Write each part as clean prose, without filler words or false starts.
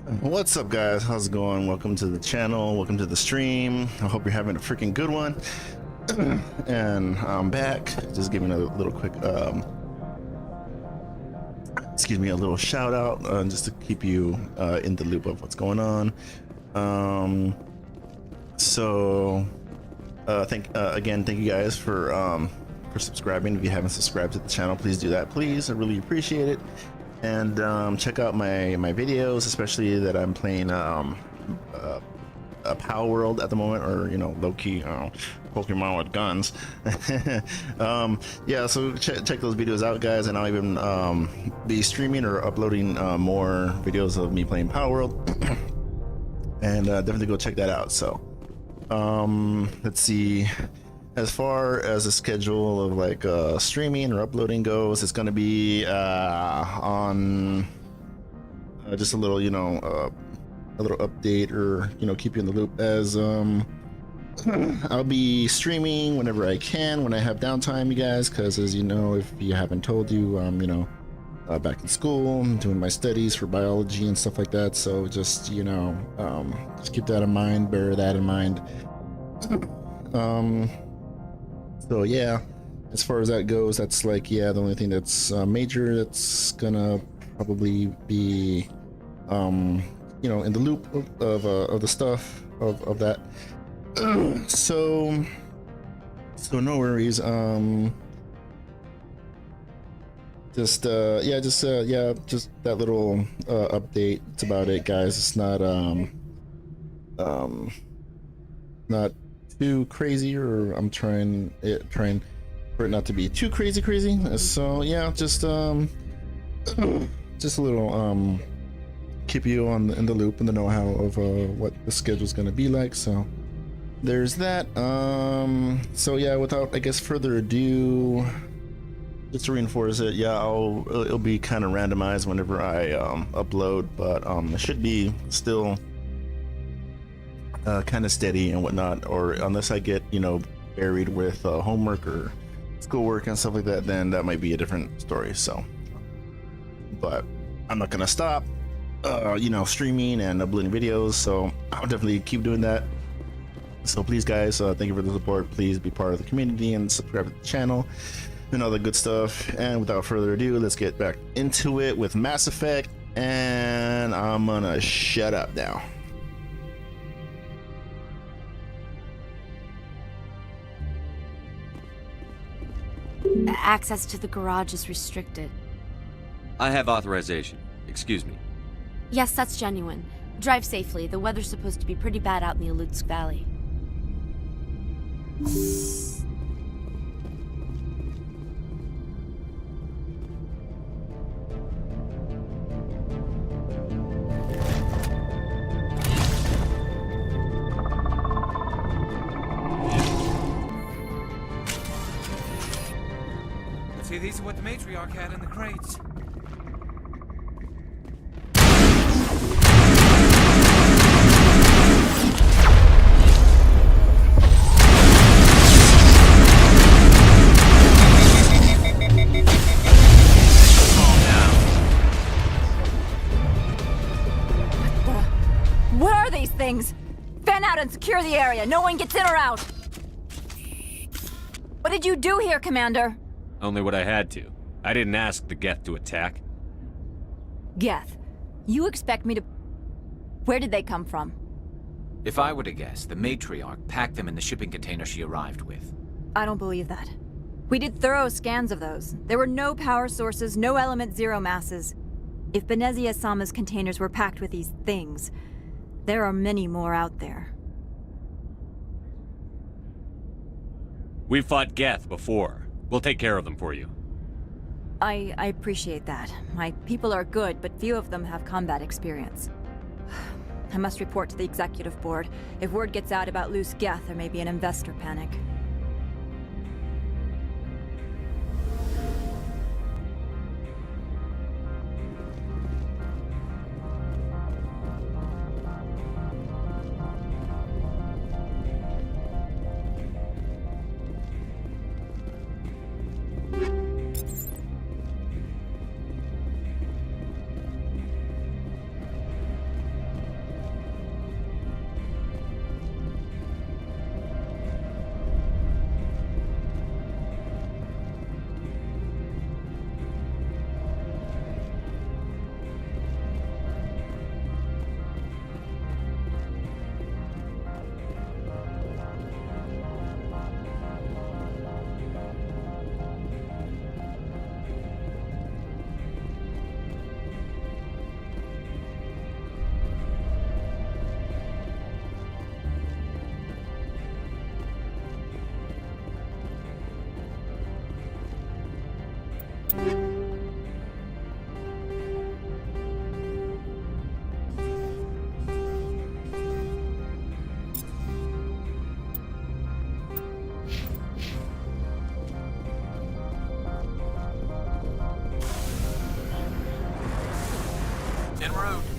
What's up, guys? How's it going? Welcome to the channel. Welcome to the stream. I hope you're having a freaking good one. And I'm back. Just giving a little quick, excuse me, a little shout out, just to keep you in the loop of what's going on. Again, thank you guys for subscribing. If you haven't subscribed to the channel, please do that, please. I really appreciate it. And check out my videos, especially that I'm playing a Power World at the moment, or low-key Pokemon with guns. Yeah, so check those videos out, guys, and I'll even be streaming or uploading more videos of me playing Power World. And definitely go check that out. So let's see. As far as the schedule of like streaming or uploading goes, it's going to be on just a little, a little update, or keep you in the loop, as I'll be streaming whenever I can, when I have downtime, you guys, because as you know, if you haven't told you, back in school, I'm doing my studies for biology and stuff like that. So just just keep that in mind, bear that in mind. So yeah, as far as that goes, that's like, the only thing that's major that's gonna probably be in the loop of the stuff of that. So no worries. Just that little update. It's about it, guys. It's not not too crazy, or I'm trying for it not to be too crazy. So yeah, just a little keep you in the loop and the know-how of what the schedule's gonna be like. So there's that. So yeah, without, I guess, further ado, just to reinforce it, it'll be kind of randomized whenever I upload, but it should be still kind of steady and whatnot, or unless I get buried with homework or schoolwork and stuff like that, then that might be a different story. So, but I'm not gonna stop streaming and uploading videos, so I'll definitely keep doing that. So please, guys, thank you for the support. Please be part of the community and subscribe to the channel and all the good stuff. And without further ado, let's get back into it with Mass Effect, and I'm gonna shut up now. Access to the garage is restricted. I have authorization. Excuse me. Yes, that's genuine. Drive safely. The weather's supposed to be pretty bad out in the Alutsk Valley. See, these are what the matriarch had in the crates. What are these things? Fan out and secure the area. No one gets in or out. What did you do here, Commander? Only what I had to. I didn't ask the Geth to attack. Geth, you expect me to... Where did they come from? If I were to guess, the matriarch packed them in the shipping container she arrived with. I don't believe that. We did thorough scans of those. There were no power sources, no element zero masses. If Benezia-sama's containers were packed with these things, there are many more out there. We've fought Geth before. We'll take care of them for you. I appreciate that. My people are good, but few of them have combat experience. I must report to the executive board. If word gets out about loose Geth, there may be an investor panic. en route.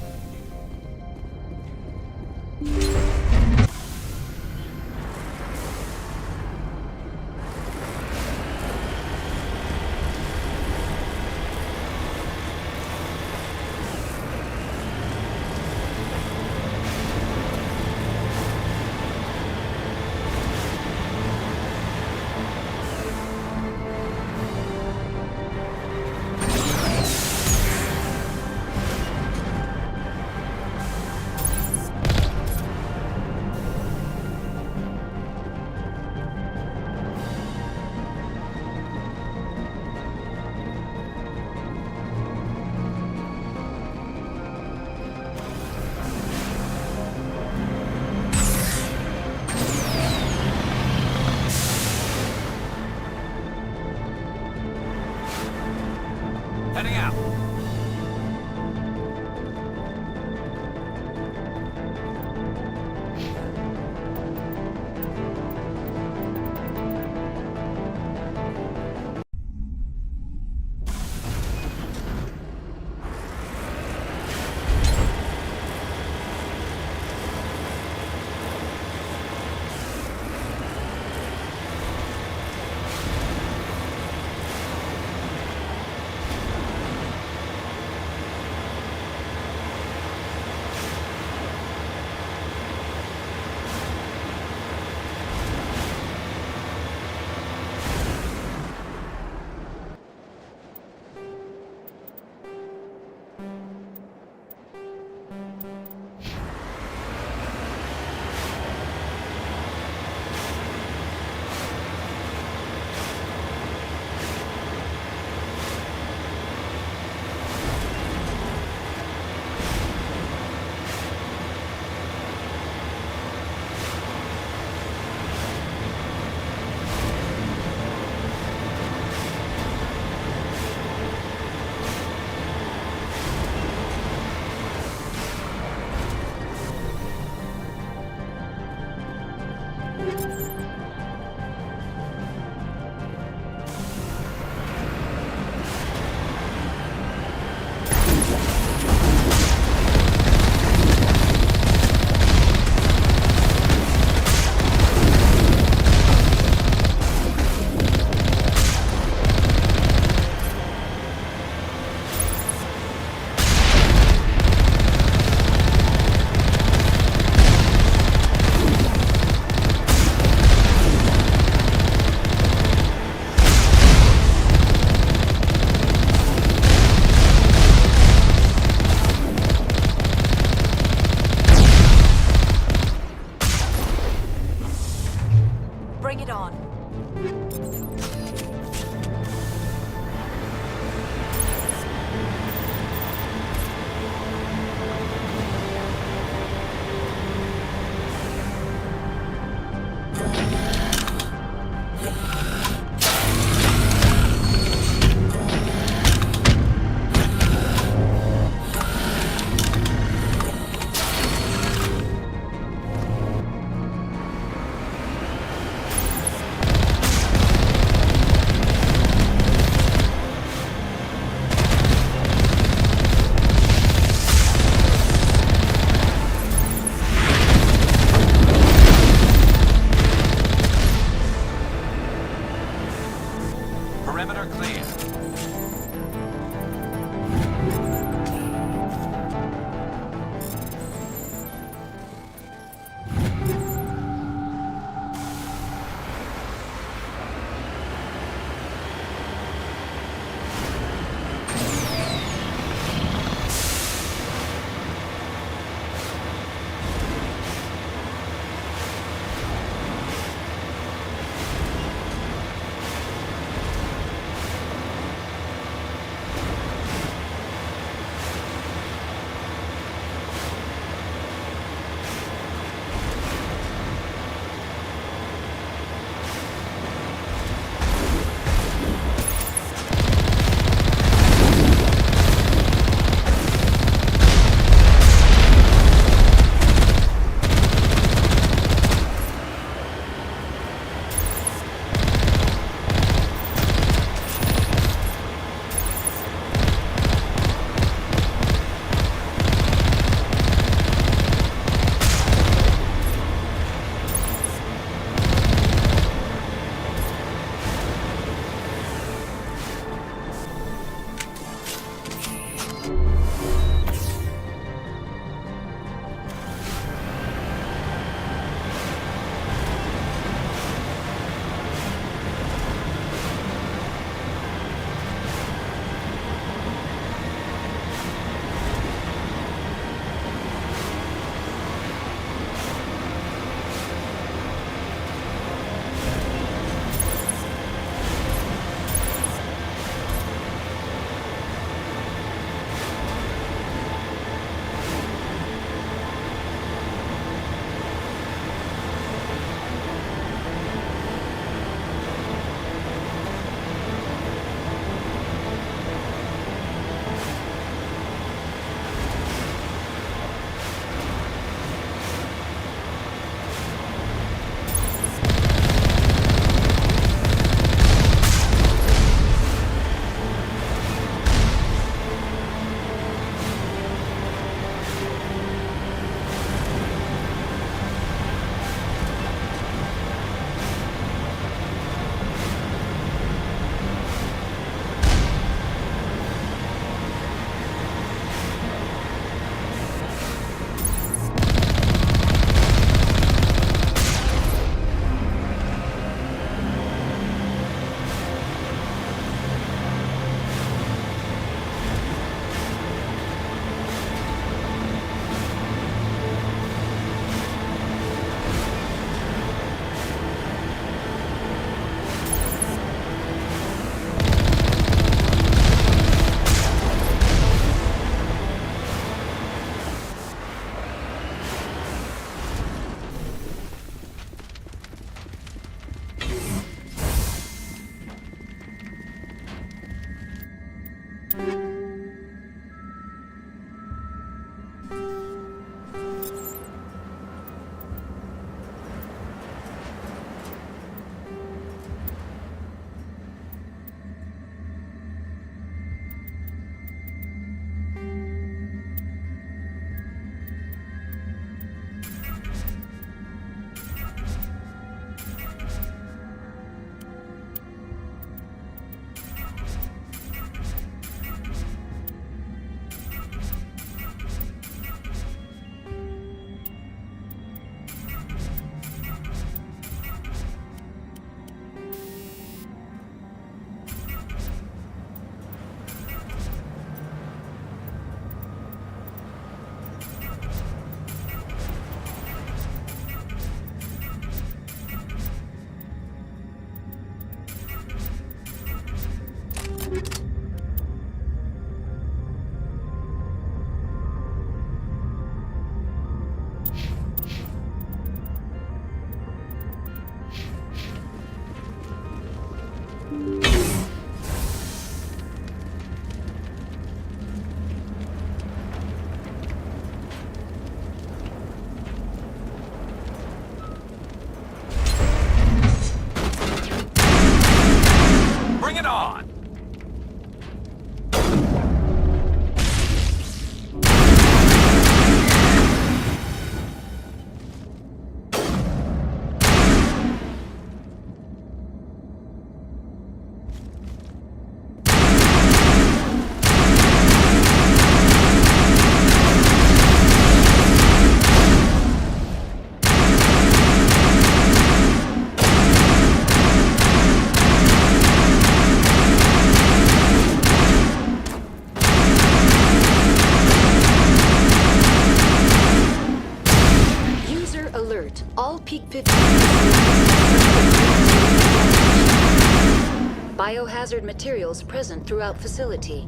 biohazard materials present throughout facility.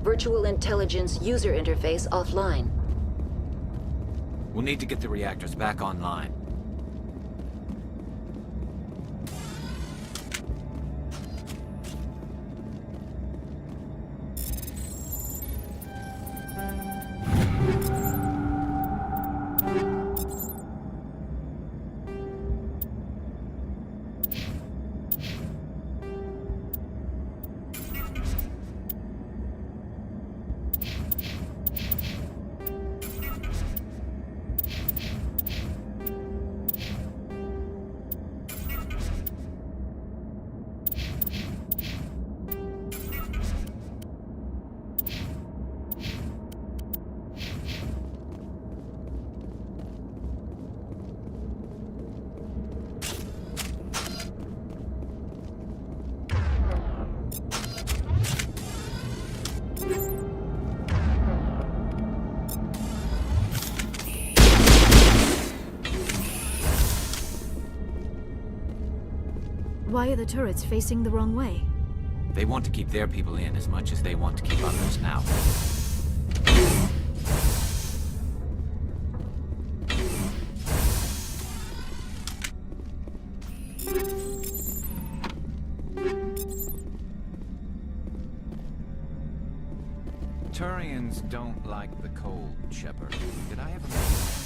Virtual intelligence user interface offline. We'll need to get the reactors back online. Why are the turrets facing the wrong way? They want to keep their people in as much as they want to keep others out. Turians don't like the cold, Shepard. Did I ever mention that?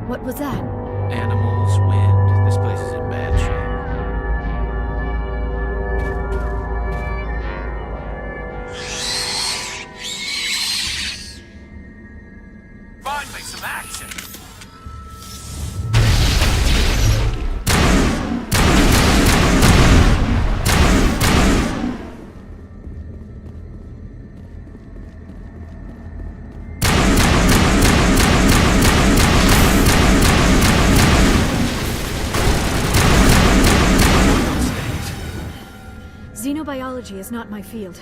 What was that? Animals, wind. This place is in bad shape. Finally, some action! Xenobiology is not my field.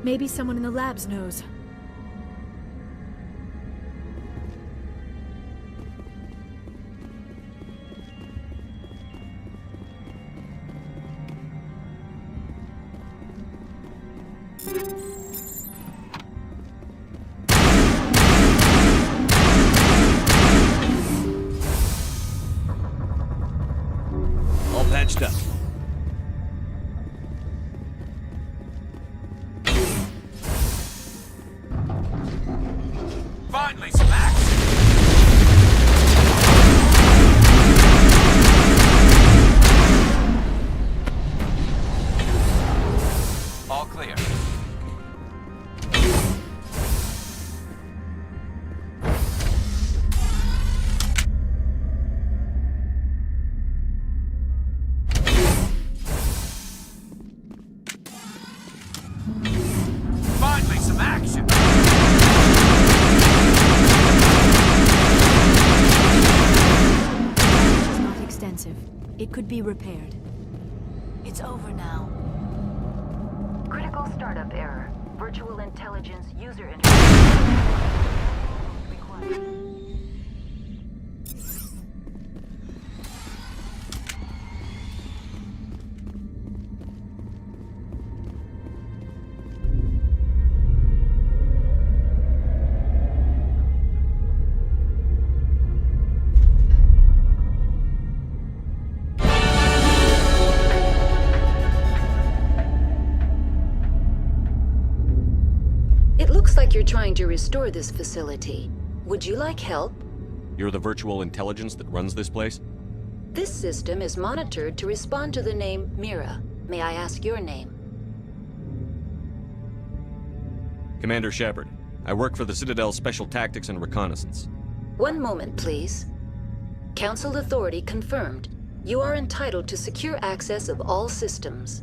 Maybe someone in the labs knows. All patched up. Finally, some action! All clear. Finally, some action! It's not extensive. It could be repaired. It's over now. Critical startup error. Virtual intelligence user interface. Required. Looks like you're trying to restore this facility. Would you like help? You're the virtual intelligence that runs this place? This system is monitored to respond to the name Mira. May I ask your name? Commander Shepard. I work for the Citadel's Special Tactics and Reconnaissance. One moment, please. Council authority confirmed. You are entitled to secure access of all systems.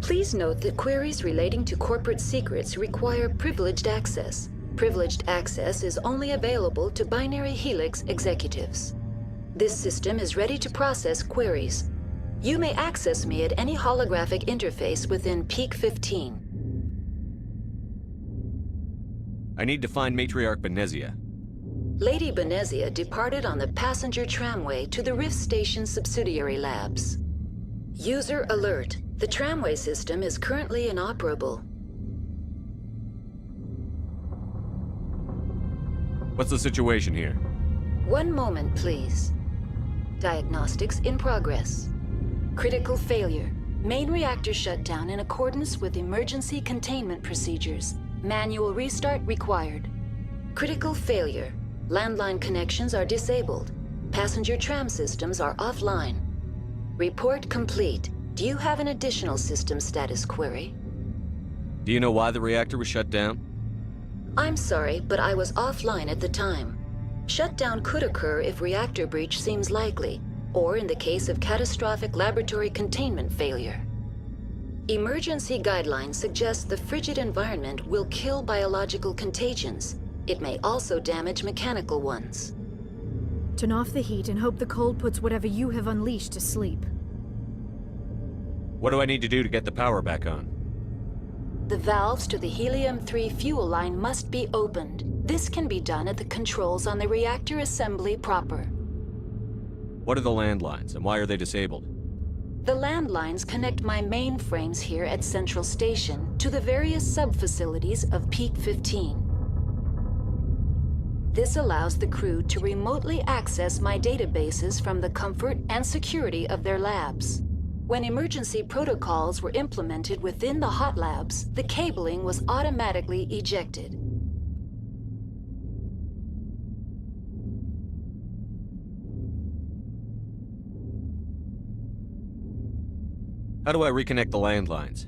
Please note that queries relating to corporate secrets require privileged access. Privileged access is only available to Binary Helix executives. This system is ready to process queries. You may access me at any holographic interface within Pt.9. I need to find Matriarch Benezia. Lady Benezia departed on the passenger tramway to the Rift Station subsidiary labs. User alert. The tramway system is currently inoperable. What's the situation here? One moment, please. Diagnostics in progress. Critical failure. Main reactor shut down in accordance with emergency containment procedures. Manual restart required. Critical failure. Landline connections are disabled. Passenger tram systems are offline. Report complete. Do you have an additional system status query? Do you know why the reactor was shut down? I'm sorry, but I was offline at the time. Shutdown could occur if reactor breach seems likely, or in the case of catastrophic laboratory containment failure. Emergency guidelines suggest the frigid environment will kill biological contagions. It may also damage mechanical ones. Turn off the heat and hope the cold puts whatever you have unleashed to sleep. What do I need to do to get the power back on? The valves to the helium-3 fuel line must be opened. This can be done at the controls on the reactor assembly proper. What are the landlines, and why are they disabled? The landlines connect my mainframes here at Central Station to the various sub-facilities of Pt.9. This allows the crew to remotely access my databases from the comfort and security of their labs. When emergency protocols were implemented within the hot labs, the cabling was automatically ejected. How do I reconnect the landlines?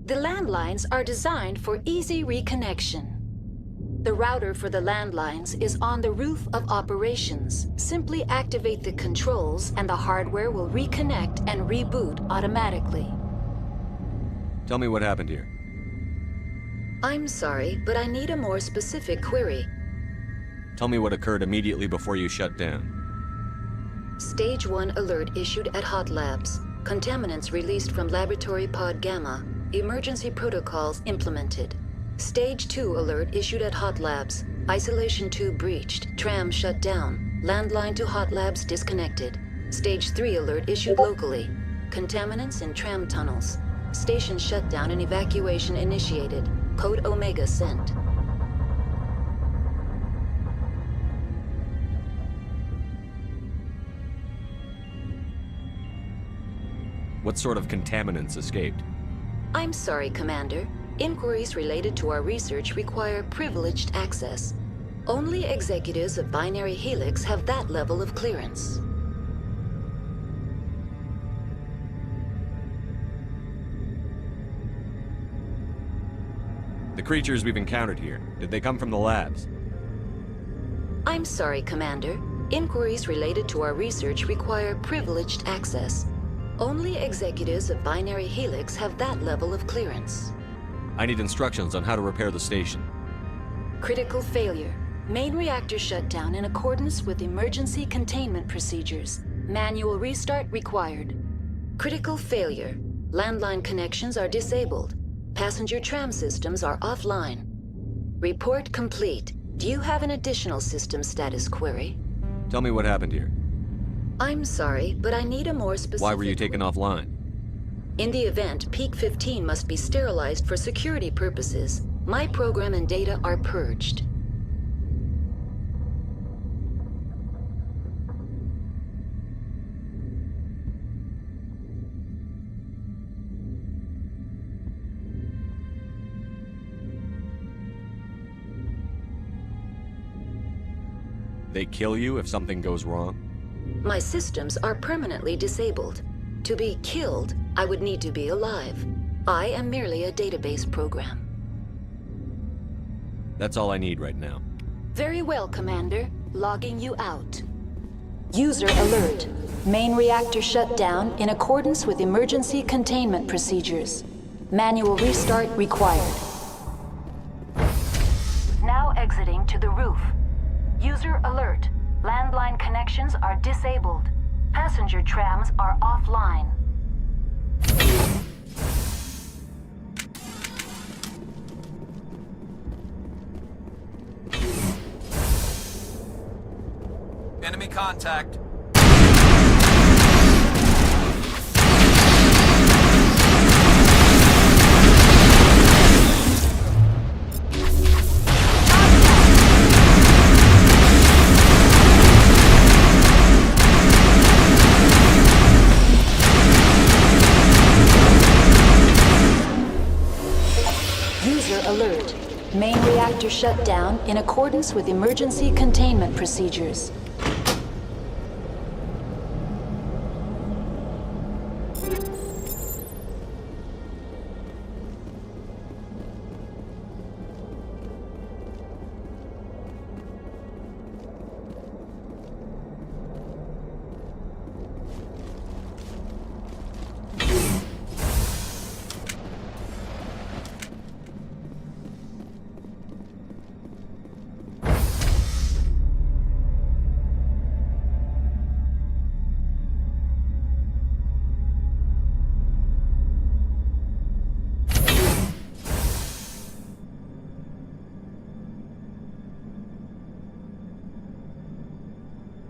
The landlines are designed for easy reconnection. The router for the landlines is on the roof of operations. Simply activate the controls and the hardware will reconnect and reboot automatically. Tell me what happened here. I'm sorry, but I need a more specific query. Tell me what occurred immediately before you shut down. Stage 1 alert issued at Hot Labs. Contaminants released from Laboratory Pod Gamma. Emergency protocols implemented. Stage 2 alert issued at Hot Labs. Isolation tube breached. Tram shut down. Landline to Hot Labs disconnected. Stage 3 alert issued locally. Contaminants in tram tunnels. Station shutdown and evacuation initiated. Code Omega sent. What sort of contaminants escaped? I'm sorry, Commander. Inquiries related to our research require privileged access. Only executives of Binary Helix have that level of clearance. The creatures we've encountered here, did they come from the labs? I'm sorry, Commander. Inquiries related to our research require privileged access. Only executives of Binary Helix have that level of clearance. I need instructions on how to repair the station. Critical failure. Main reactor shut down in accordance with emergency containment procedures. Manual restart required. Critical failure. Landline connections are disabled. Passenger tram systems are offline. Report complete. Do you have an additional system status query? Tell me what happened here. I'm sorry, but I need a more specific... Why were you taken offline? In the event, Pt.15 must be sterilized for security purposes. My program and data are purged. They kill you if something goes wrong? My systems are permanently disabled. To be killed, I would need to be alive. I am merely a database program. That's all I need right now. Very well, Commander. Logging you out. User alert. Main reactor shut down in accordance with emergency containment procedures. Manual restart required. Now exiting to the roof. User alert. Landline connections are disabled. Passenger trams are offline. Enemy contact. User alert. Main reactor shut down in accordance with emergency containment procedures.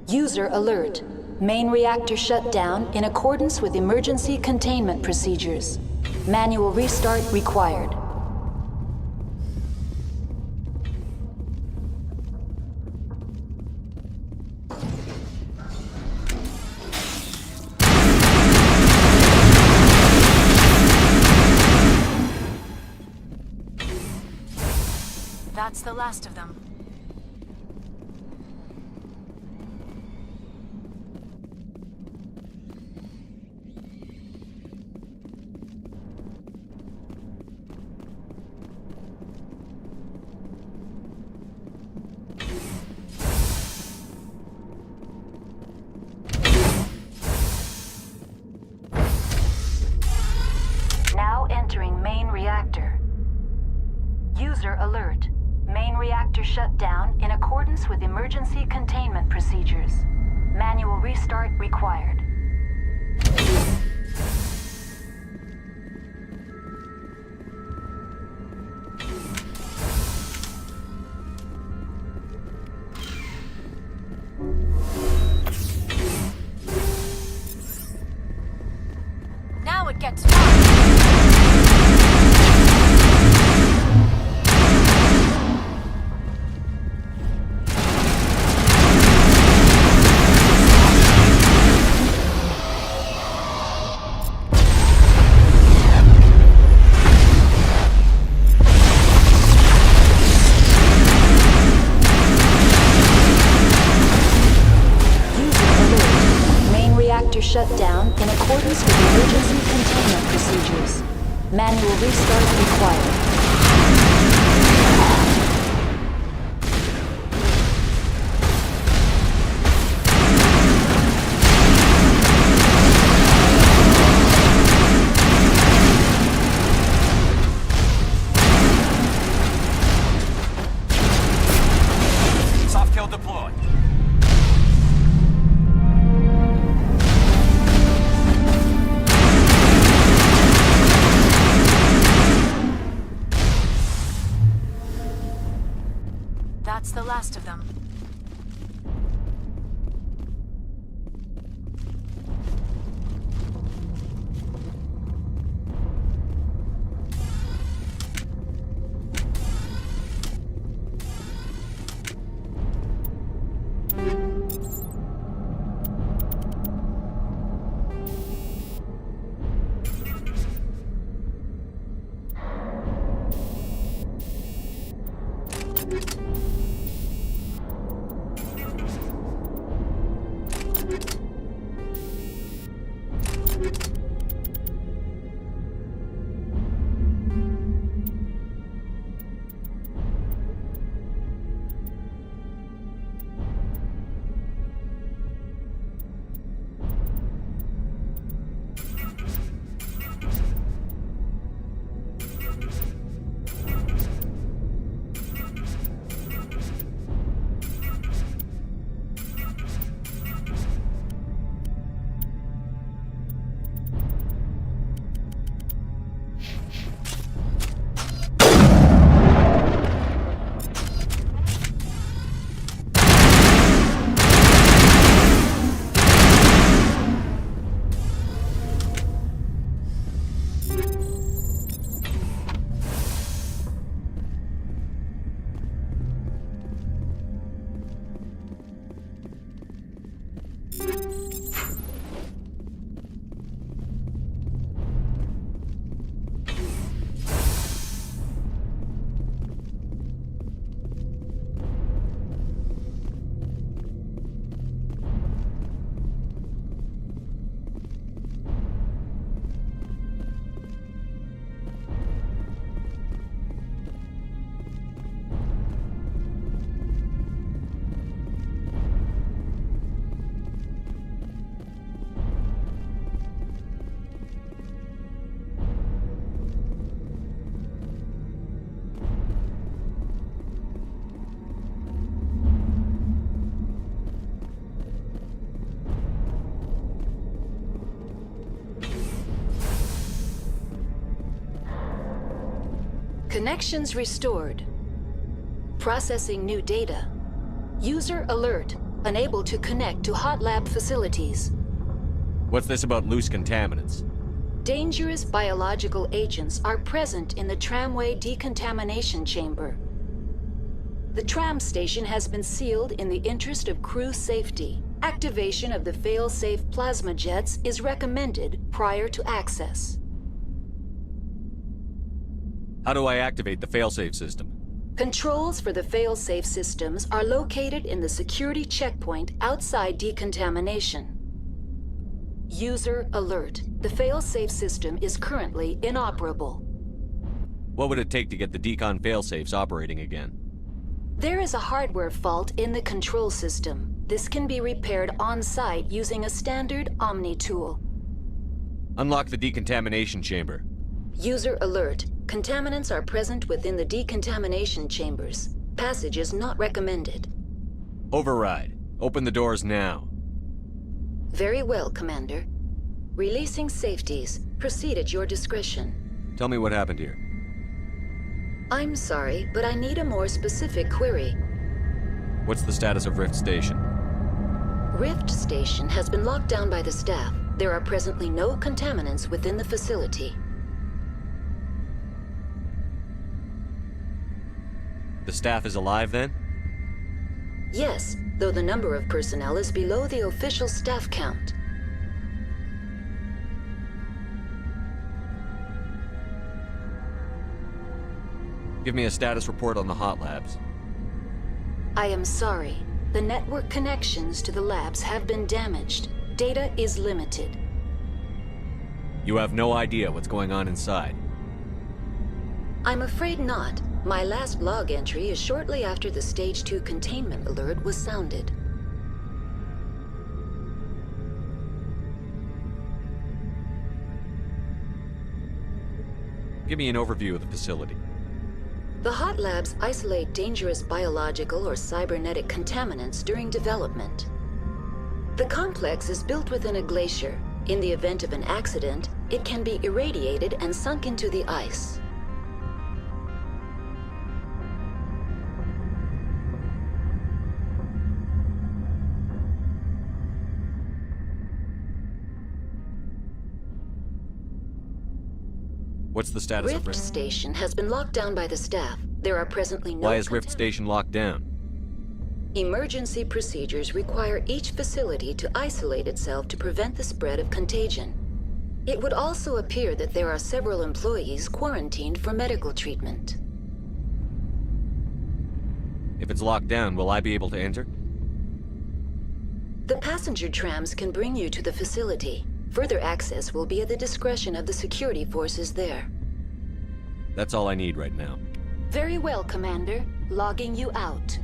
User alert. Main reactor shut down in accordance with emergency containment procedures. Manual restart required. That's the last of them. Now entering main reactor. User alert. Main reactor shut down in accordance with emergency containment procedures. Manual restart required. Now it gets fun! Shut down in accordance with emergency containment procedures. Manual restart required. Soft kill deployed. That's the last of them. Connections restored. Processing new data. User alert. Unable to connect to hot lab facilities. What's this about loose contaminants? Dangerous biological agents are present in the tramway decontamination chamber. The tram station has been sealed in the interest of crew safety. Activation of the fail-safe plasma jets is recommended prior to access. How do I activate the failsafe system? Controls for the fail-safe systems are located in the security checkpoint outside decontamination. User alert. The fail-safe system is currently inoperable. What would it take to get the decon failsafes operating again? There is a hardware fault in the control system. This can be repaired on-site using a standard Omni tool. Unlock the decontamination chamber. User alert. Contaminants are present within the decontamination chambers. Passage is not recommended. Override. Open the doors now. Very well, Commander. Releasing safeties. Proceed at your discretion. Tell me what happened here. I'm sorry, but I need a more specific query. What's the status of Rift Station? Rift Station has been locked down by the staff. There are presently no contaminants within the facility. The staff is alive then? Yes, though the number of personnel is below the official staff count. Give me a status report on the hot labs. I am sorry. The network connections to the labs have been damaged. Data is limited. You have no idea what's going on inside. I'm afraid not. My last log entry is shortly after the Stage 2 containment alert was sounded. Give me an overview of the facility. The hot labs isolate dangerous biological or cybernetic contaminants during development. The complex is built within a glacier. In the event of an accident, it can be irradiated and sunk into the ice. What's the status of Rift Rift? Station has been locked down by the staff. There are presently no Why is Rift Station locked down? Emergency procedures require each facility to isolate itself to prevent the spread of contagion. It would also appear that there are several employees quarantined for medical treatment. If it's locked down, will I be able to enter? The passenger trams can bring you to the facility. Further access will be at the discretion of the security forces there. That's all I need right now. Very well, Commander. Logging you out.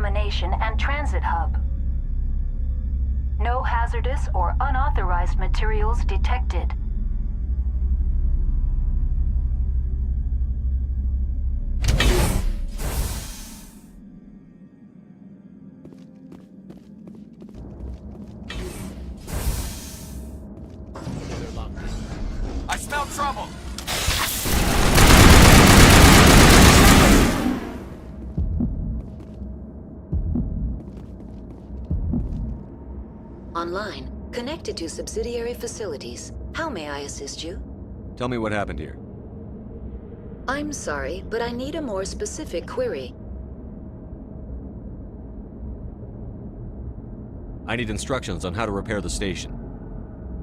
decontamination and transit hub. No hazardous or unauthorized materials detected. I smell trouble! Online, connected to subsidiary facilities. How may I assist you? Tell me what happened here. I'm sorry, but I need a more specific query. I need instructions on how to repair the station.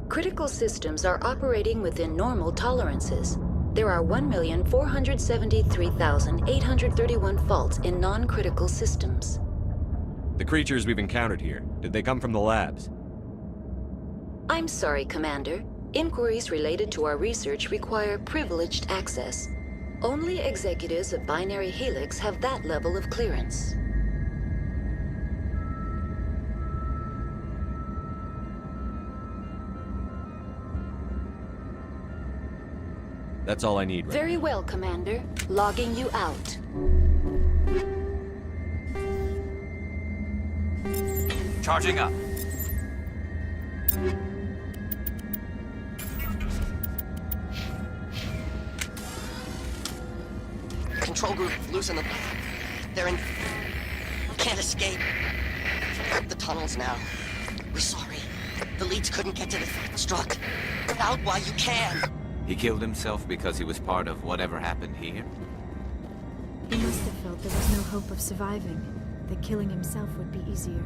Critical systems are operating within normal tolerances. There are 1,473,831 faults in non-critical systems. The creatures we've encountered here, did they come from the labs? I'm sorry, Commander. Inquiries related to our research require privileged access. Only executives of Binary Helix have that level of clearance. That's all I need right Very well, Commander. Logging you out. Charging up. Control group, loosen them. They're in... Can't escape. The tunnels now. We're sorry. The leads couldn't get to the struck. Get out while you can. He killed himself because he was part of whatever happened here? He must have felt there was no hope of surviving, that killing himself would be easier.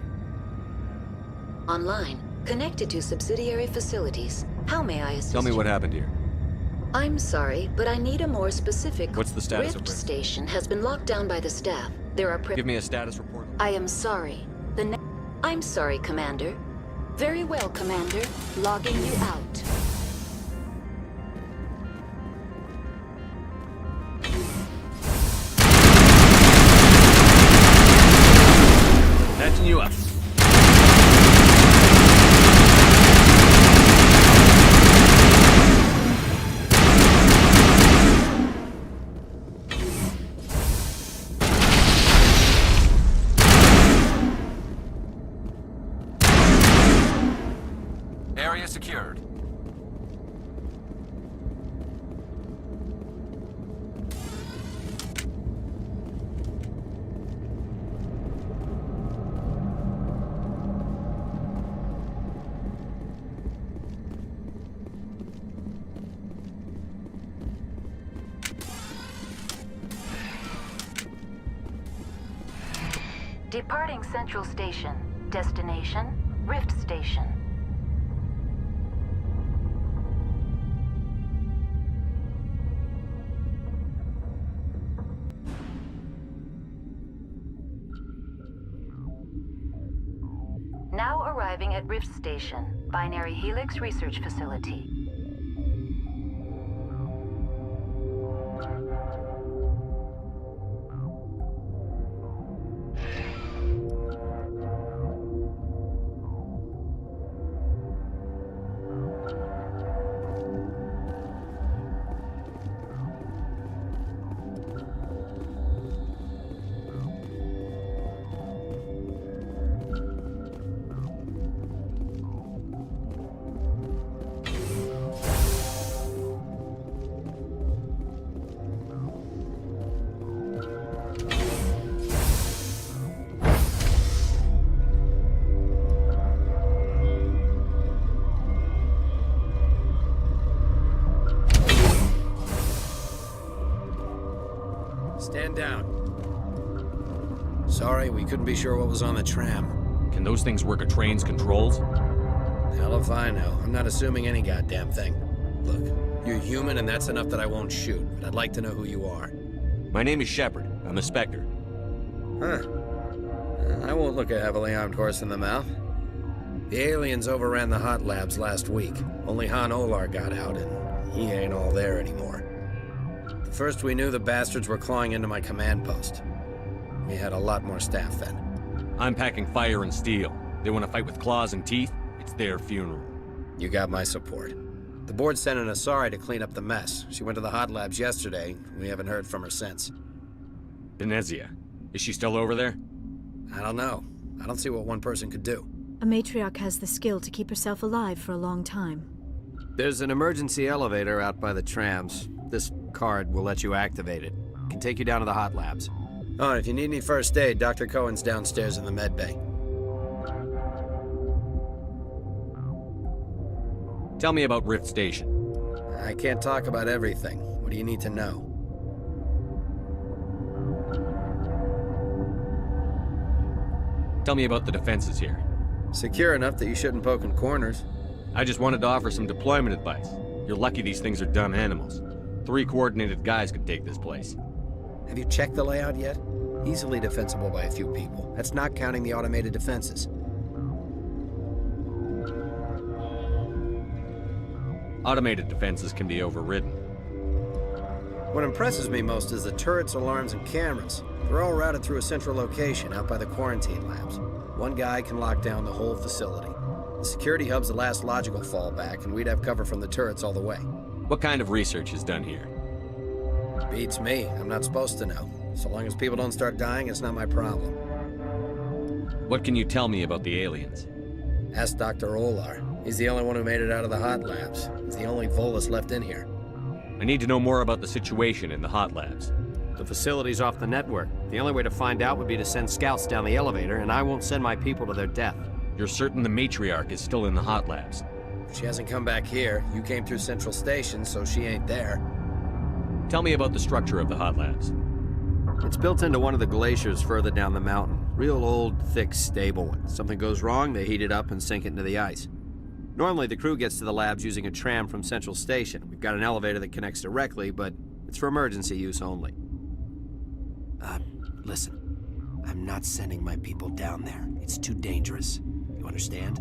Online, connected to subsidiary facilities. How may I assist Tell me you? what happened here. I'm sorry, but I need a more specific... What's the status of Rift Rift? Station has been locked down by the staff. There are Give me a status report. I am sorry. I'm sorry, Commander. Very well, Commander. Logging you out. Patching you up. Area secured. Departing Central Station. Destination, Rift Station. Now arriving at Rift Station, Binary Helix Research Facility. Stand down. Sorry, we couldn't be sure what was on the tram. Can those things work a train's controls? Hell if I know. I'm not assuming any goddamn thing. Look, you're human and that's enough that I won't shoot, but I'd like to know who you are. My name is Shepard. I'm a Spectre. Huh. I won't look a heavily armed horse in the mouth. The aliens overran the hot labs last week. Only Han Olar got out, and he ain't all there anymore. First we knew the bastards were clawing into my command post. We had a lot more staff then. I'm packing fire and steel. They want to fight with claws and teeth? It's their funeral. You got my support. The board sent an Asari to clean up the mess. She went to the hot labs yesterday. We haven't heard from her since. Benezia. Is she still over there? I don't know. I don't see what one person could do. A matriarch has the skill to keep herself alive for a long time. There's an emergency elevator out by the trams. This card will let you activate it. Can take you down to the hot labs. Oh, and if you need any first aid, Dr. Cohen's downstairs in the med bay. Tell me about Rift Station. I can't talk about everything. What do you need to know? Tell me about the defenses here. Secure enough that you shouldn't poke in corners. I just wanted to offer some deployment advice. You're lucky these things are dumb animals. 3 coordinated guys could take this place. Have you checked the layout yet? Easily defensible by a few people. That's not counting the automated defenses. Automated defenses can be overridden. What impresses me most is the turrets, alarms, and cameras. They're all routed through a central location out by the quarantine labs. One guy can lock down the whole facility. The security hub's the last logical fallback, and we'd have cover from the turrets all the way. What kind of research is done here? Beats me. I'm not supposed to know. So long as people don't start dying, it's not my problem. What can you tell me about the aliens? Ask Dr. Olar. He's the only one who made it out of the hot labs. He's the only Volus left in here. I need to know more about the situation in the hot labs. The facility's off the network. The only way to find out would be to send scouts down the elevator, and I won't send my people to their death. You're certain the matriarch is still in the hot labs? She hasn't come back here. You came through Central Station, so she ain't there. Tell me about the structure of the hot labs. It's built into one of the glaciers further down the mountain. Real old, thick, stable one. Something goes wrong, they heat it up and sink it into the ice. Normally, the crew gets to the labs using a tram from Central Station. We've got an elevator that connects directly, but it's for emergency use only. Listen. I'm not sending my people down there. It's too dangerous. You understand?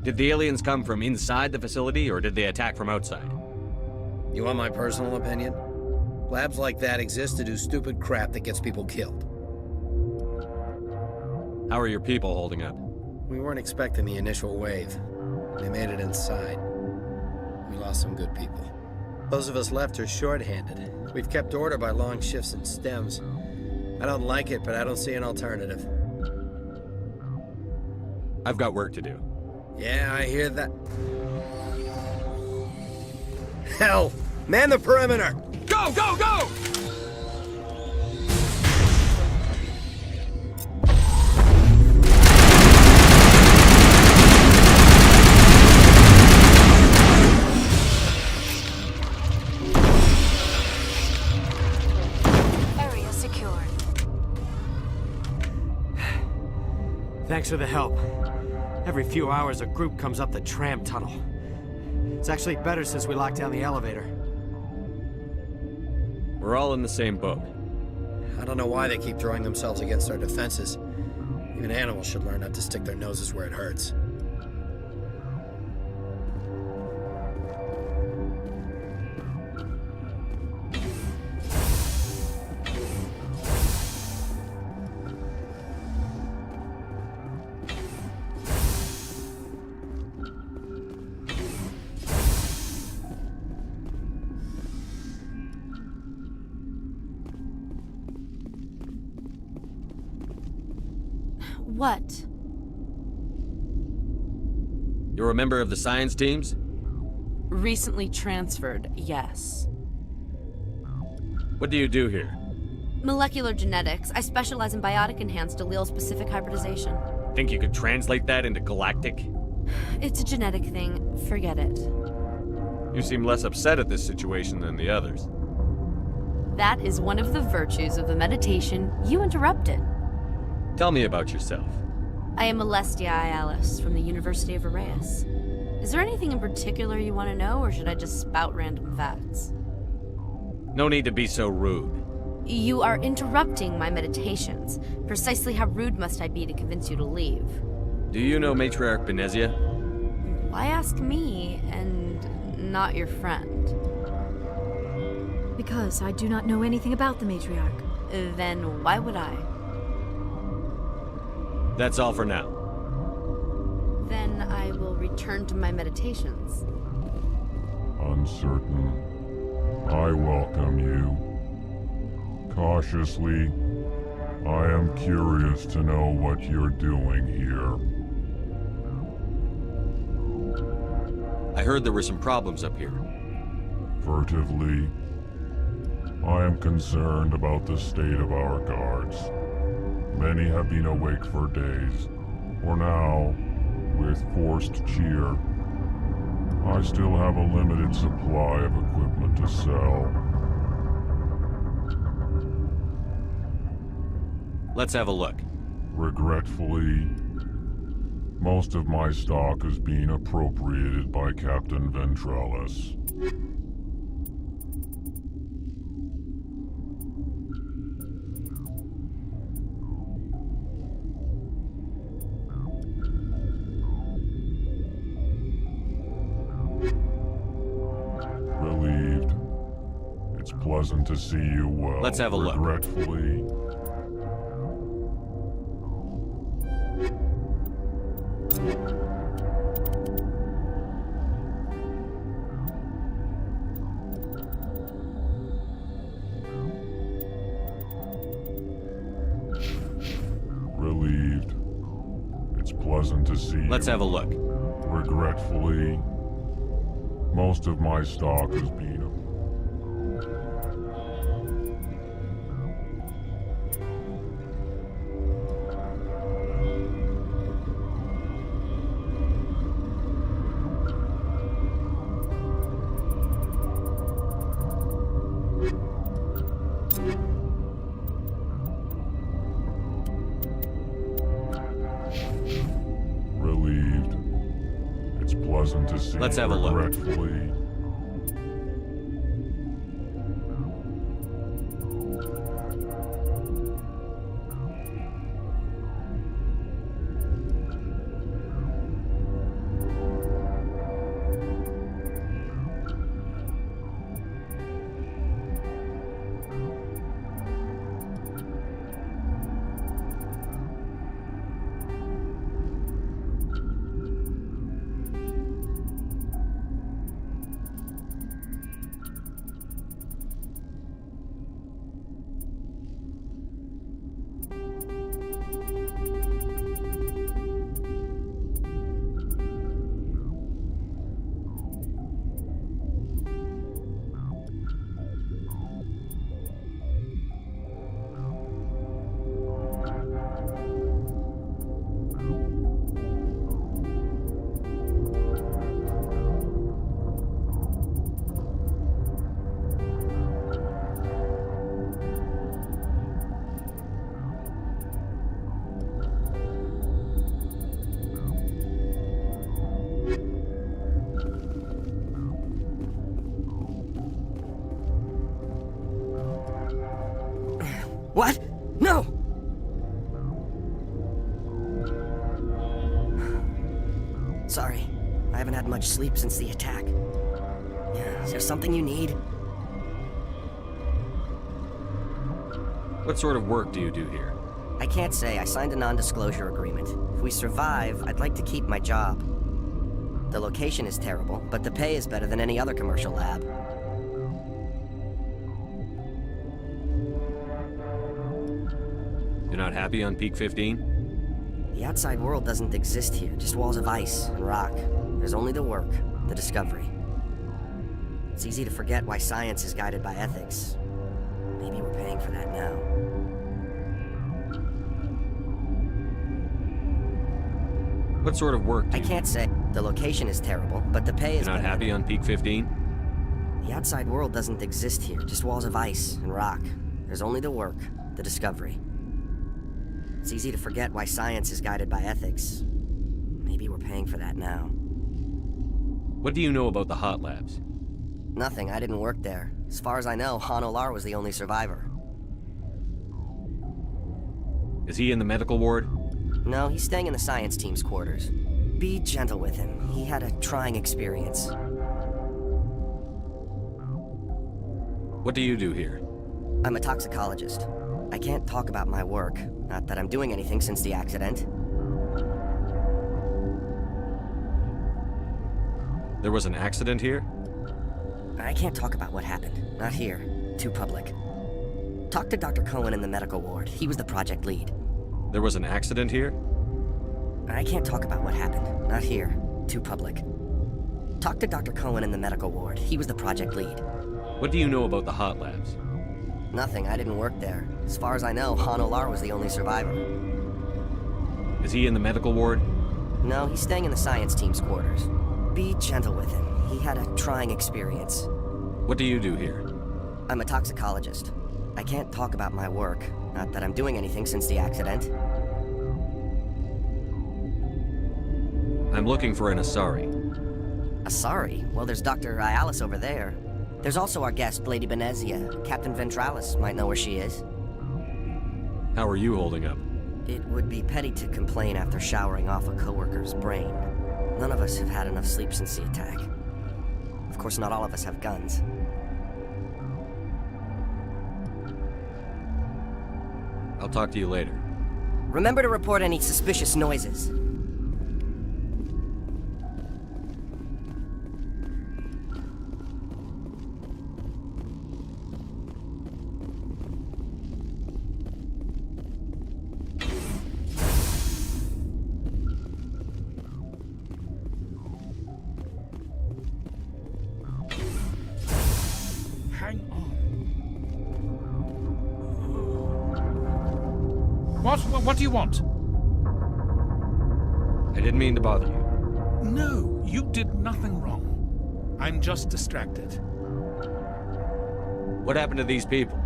Did the aliens come from inside the facility, or did they attack from outside? You want my personal opinion? Labs like that exist to do stupid crap that gets people killed. How are your people holding up? We weren't expecting the initial wave. They made it inside. We lost some good people. Those of us left are short-handed. We've kept order by long shifts and stems. I don't like it, but I don't see an alternative. I've got work to do. Yeah, I hear that. Hell! Man the perimeter! Go, go, go! Area secured. Thanks for the help. Every few hours, a group comes up the tram tunnel. It's actually better since we locked down the elevator. We're all in the same boat. I don't know why they keep throwing themselves against our defenses. Even animals should learn not to stick their noses where it hurts. What? You're a member of the science teams? Recently transferred, yes. What do you do here? Molecular genetics. I specialize in biotic-enhanced allele-specific hybridization. Think you could translate that into galactic? It's a genetic thing. Forget it. You seem less upset at this situation than the others. That is one of the virtues of the meditation you interrupted. Tell me about yourself. I am Alestia Ialis from the University of Arraeus. Is there anything in particular you want to know, or should I just spout random facts? No need to be so rude. You are interrupting my meditations. Precisely how rude must I be to convince you to leave? Do you know Matriarch Benezia? Why ask me, and not your friend? Because I do not know anything about the matriarch. Then why would I? That's all for now. Then I will return to my meditations. Uncertain. I welcome you. Cautiously, I am curious to know what you're doing here. I heard there were some problems up here. Furtively, I am concerned about the state of our guards. Many have been awake for days, or now, with forced cheer. I still have a limited supply of equipment to sell. Let's have a look. Regretfully, most of my stock is being appropriated by Captain Ventrellis. Relieved. It's pleasant to see you well. Let's have a look. Regretfully. Relieved. It's pleasant to see you. Let's have a look. Regretfully, most of my stock is being... Relieved. It's pleasant to see. Let's have a look. Regretfully. What? No! Sorry, I haven't had much sleep since the attack. Is there something you need? What sort of work do you do here? I can't say. I signed a non-disclosure agreement. If we survive, I'd like to keep my job. The location is terrible, but the pay is better than any other commercial lab. You're not happy on Peak 15? The outside world doesn't exist here, just walls of ice and rock. There's only the work, the discovery. It's easy to forget why science is guided by ethics. Maybe we're paying for that now. What sort of work do you... I can't say. The location is terrible, but the pay is... You're not happy on Peak 15? The outside world doesn't exist here, just walls of ice and rock. There's only the work, the discovery. It's easy to forget why science is guided by ethics. Maybe we're paying for that now. What do you know about the hot labs? Nothing, I didn't work there. As far as I know, Han Olar was the only survivor. Is he in the medical ward? No, he's staying in the science team's quarters. Be gentle with him. He had a trying experience. What do you do here? I'm a toxicologist. I can't talk about my work. Not that I'm doing anything since the accident. There was an accident here? I can't talk about what happened. Not here. Too public. Talk to Dr. Cohen in the medical ward. He was the project lead. There was an accident here? I can't talk about what happened. Not here. Too public. Talk to Dr. Cohen in the medical ward. He was the project lead. What do you know about the hot labs? Nothing. I didn't work there. As far as I know, Han Olar was the only survivor. Is he in the medical ward? No, he's staying in the science team's quarters. Be gentle with him. He had a trying experience. What do you do here? I'm a toxicologist. I can't talk about my work. Not that I'm doing anything since the accident. I'm looking for an Asari. Asari? Well, there's Dr. Ayalis over there. There's also our guest, Lady Benezia. Captain Ventralis might know where she is. How are you holding up? It would be petty to complain after showering off a coworker's brain. None of us have had enough sleep since the attack. Of course, not all of us have guns. I'll talk to you later. Remember to report any suspicious noises. What do you want? I didn't mean to bother you. No, you did nothing wrong. I'm just distracted. What happened to these people?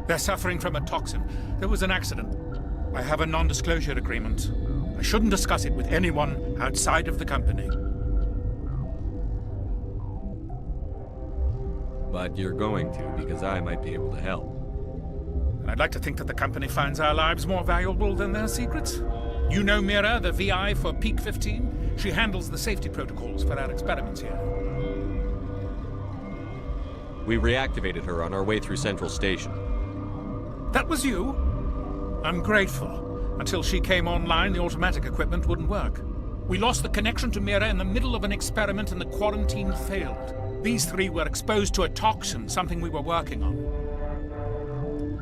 They're suffering from a toxin. There was an accident. I have a non-disclosure agreement. I shouldn't discuss it with anyone outside of the company. But you're going to, because I might be able to help. And I'd like to think that the company finds our lives more valuable than their secrets. You know Mira, the VI for Pt.9? She handles the safety protocols for our experiments here. We reactivated her on our way through Central Station. That was you? I'm grateful. Until she came online, the automatic equipment wouldn't work. We lost the connection to Mira in the middle of an experiment and the quarantine failed. These three were exposed to a toxin, something we were working on.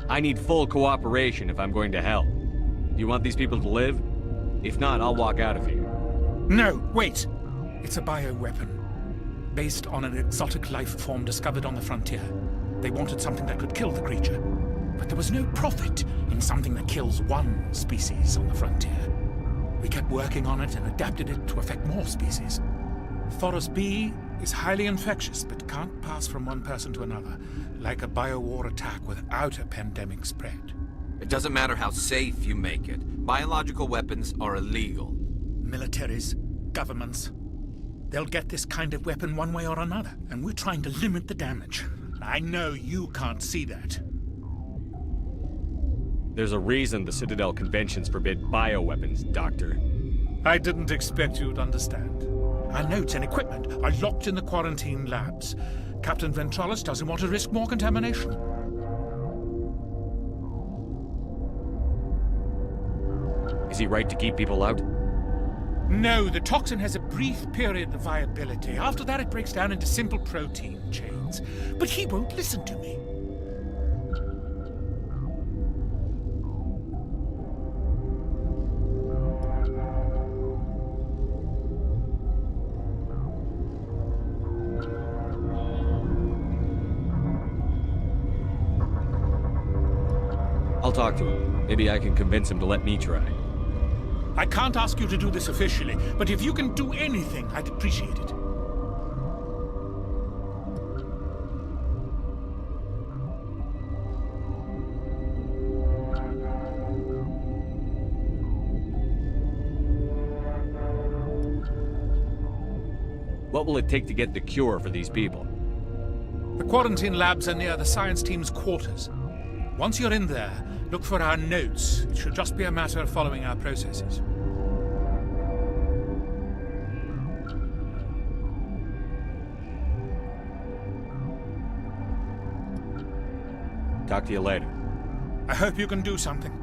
I need full cooperation if I'm going to help. Do you want these people to live? If not, I'll walk out of here. No, wait! It's a bioweapon. Based on an exotic life form discovered on the frontier. They wanted something that could kill the creature. But there was no profit in something that kills one species on the frontier. We kept working on it and adapted it to affect more species. Thoros B is highly infectious, but can't pass from one person to another, like a biowar attack without a pandemic spread. It doesn't matter how safe you make it. Biological weapons are illegal. Militaries, governments, they'll get this kind of weapon one way or another, and we're trying to limit the damage. I know you can't see that. There's a reason the Citadel conventions forbid bioweapons, Doctor. I didn't expect you'd understand. Our notes and equipment are locked in the quarantine labs. Captain Ventralis doesn't want to risk more contamination. Is he right to keep people out? No, the toxin has a brief period of viability. After that, it breaks down into simple protein chains. But he won't listen to me. I'll talk to him. Maybe I can convince him to let me try. I can't ask you to do this officially, but if you can do anything, I'd appreciate it. What will it take to get the cure for these people? The quarantine labs are near the science team's quarters. Once you're in there, look for our notes. It should just be a matter of following our processes. Talk to you later. I hope you can do something.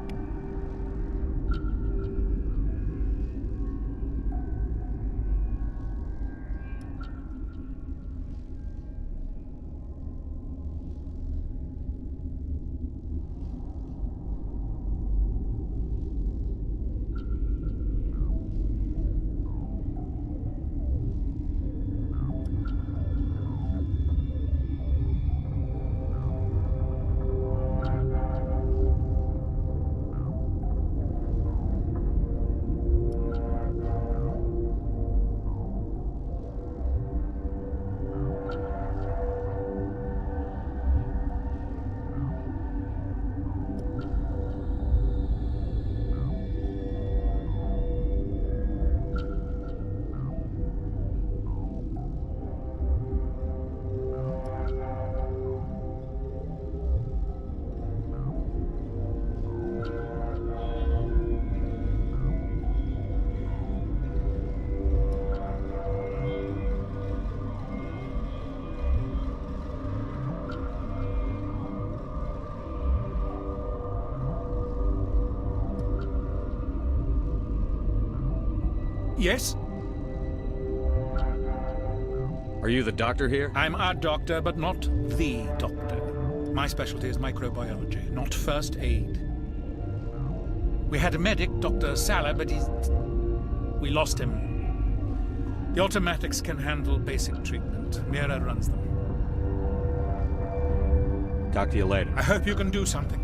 Yes? Are you the doctor here? I'm a doctor, but not the doctor. My specialty is microbiology, not first aid. We had a medic, Dr. Salah, but we lost him. The automatics can handle basic treatment. Mira runs them. Talk to you later. I hope you can do something.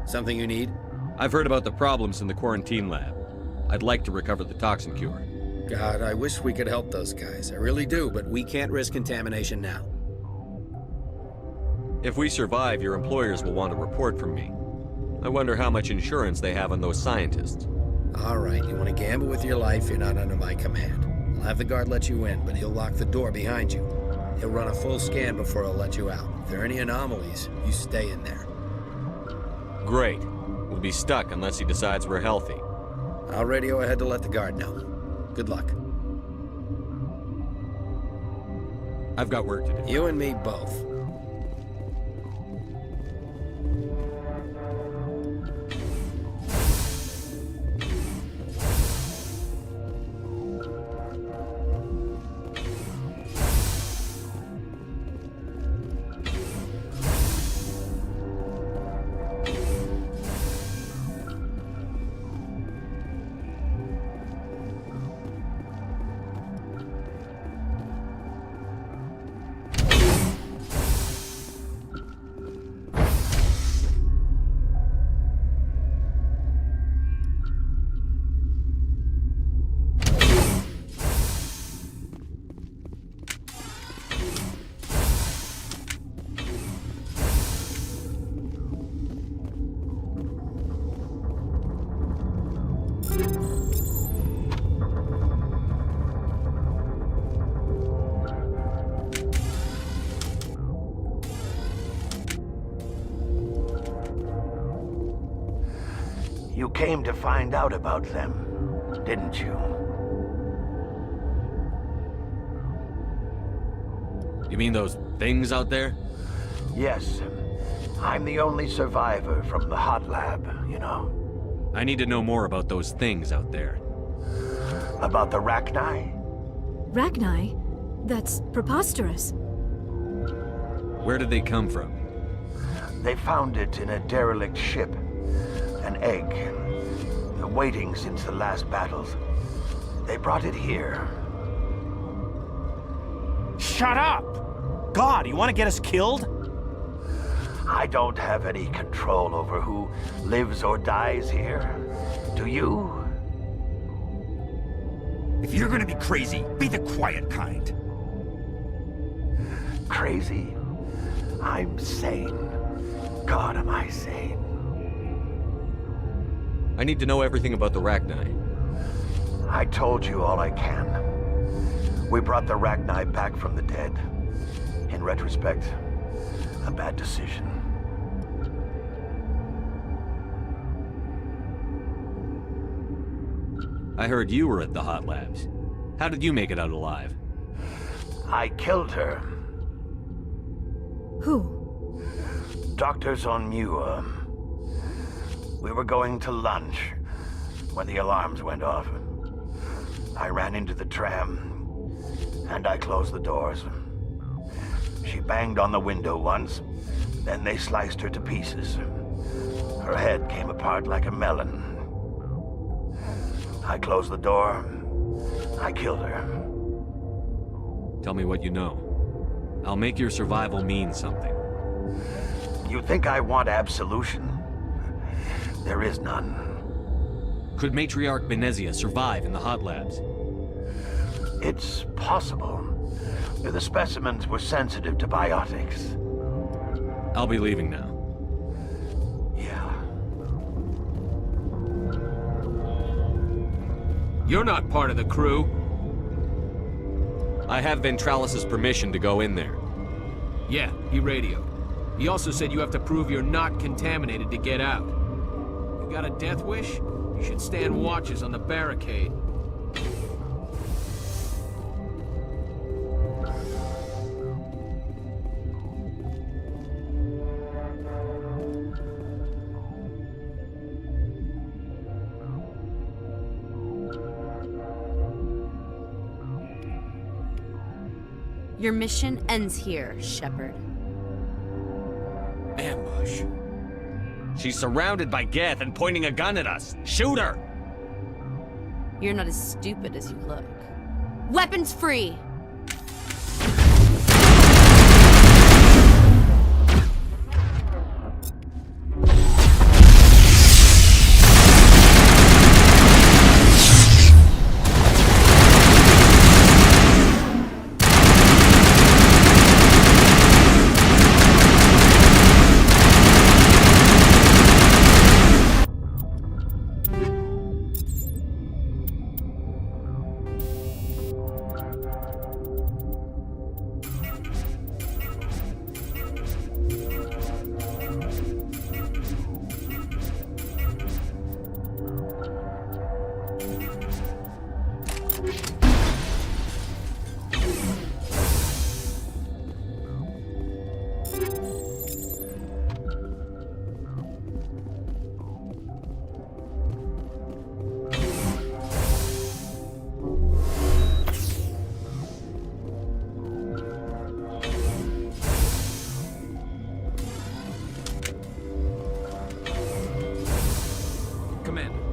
Something you need? I've heard about the problems in the quarantine lab. I'd like to recover the toxin cure. God, I wish we could help those guys. I really do, but we can't risk contamination now. If we survive, your employers will want a report from me. I wonder how much insurance they have on those scientists. All right, you want to gamble with your life, you're not under my command. I'll have the guard let you in, but he'll lock the door behind you. He'll run a full scan before he'll let you out. If there are any anomalies, you stay in there. Great. We'll be stuck unless he decides we're healthy. I'll radio ahead to let the guard know. Good luck. I've got work to do. You and me both. You came to find out about them, didn't you? You mean those things out there? Yes. I'm the only survivor from the hot lab, you know. I need to know more about those things out there. About the Rachni? Rachni? That's preposterous. Where did they come from? They found it in a derelict ship. An egg. Waiting since the last battles. They brought it here. Shut up! God, you want to get us killed? I don't have any control over who lives or dies here. Do you? If you're gonna be crazy, be the quiet kind. Crazy? I'm sane. God, am I sane? I need to know everything about the Rachni. I told you all I can. We brought the Rachni back from the dead. In retrospect, a bad decision. I heard you were at the hot labs. How did you make it out alive? I killed her. Who? Doctors on Muir. We were going to lunch when the alarms went off. I ran into the tram, and I closed the doors. She banged on the window once, then they sliced her to pieces. Her head came apart like a melon. I closed the door. I killed her. Tell me what you know. I'll make your survival mean something. You think I want absolution? There is none. Could Matriarch Benezia survive in the hot labs? It's possible. The specimens were sensitive to biotics. I'll be leaving now. Yeah. You're not part of the crew. I have Ventralis's permission to go in there. Yeah, he radioed. He also said you have to prove you're not contaminated to get out. You got a death wish? You should stand watches on the barricade. Your mission ends here, Shepard. Ambush. She's surrounded by Geth and pointing a gun at us. Shoot her! You're not as stupid as you look. Weapons free!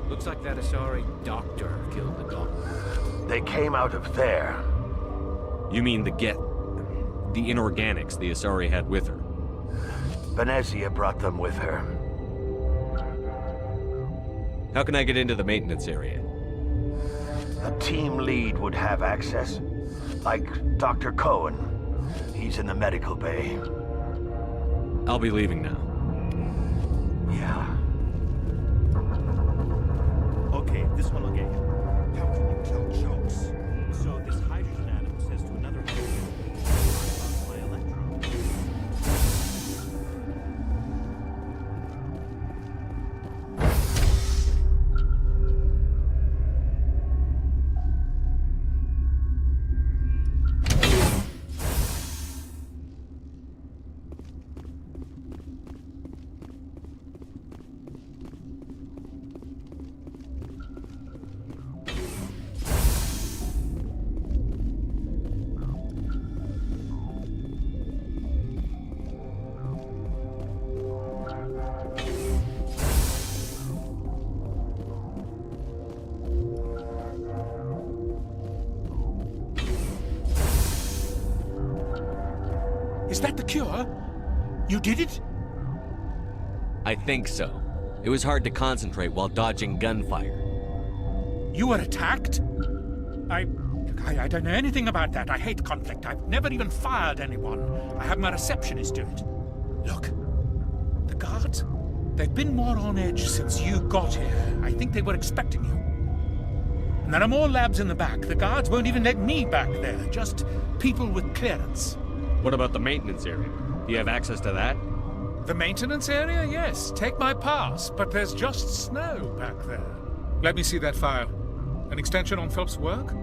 Looks like that Asari doctor killed the doctor. They came out of there. You mean the Geth... the inorganics the Asari had with her? Benezia brought them with her. How can I get into the maintenance area? A team lead would have access. Like Dr. Cohen. He's in the medical bay. I'll be leaving now. Yeah. Okay, this one will get you. How can you tell jokes? So this hydrogen atom says to another hydrogen, my electron. Is that the cure? You did it? I think so. It was hard to concentrate while dodging gunfire. You were attacked? I don't know anything about that. I hate conflict. I've never even fired anyone. I have my receptionist do it. Look, the guards, they've been more on edge since you got here. I think they were expecting you. And there are more labs in the back. The guards won't even let me back there. Just people with clearance. What about the maintenance area? Do you have access to that? The maintenance area? Yes. Take my pass. But there's just snow back there. Let me see that file. An extension on Phelps' work?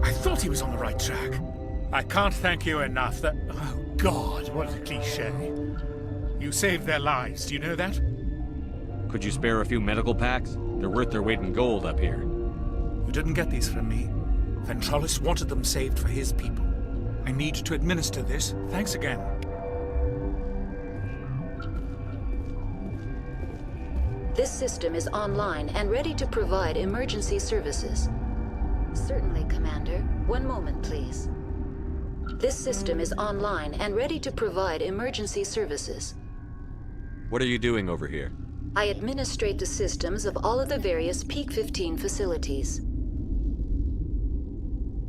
I thought he was on the right track. I can't thank you enough that... Oh, God, what a cliché. You saved their lives. Do you know that? Could you spare a few medical packs? They're worth their weight in gold up here. You didn't get these from me. Ventralis wanted them saved for his people. I need to administer this. Thanks again. This system is online and ready to provide emergency services. Certainly, Commander. One moment, please. This system is online and ready to provide emergency services. What are you doing over here? I administrate the systems of all of the various Peak 15 facilities.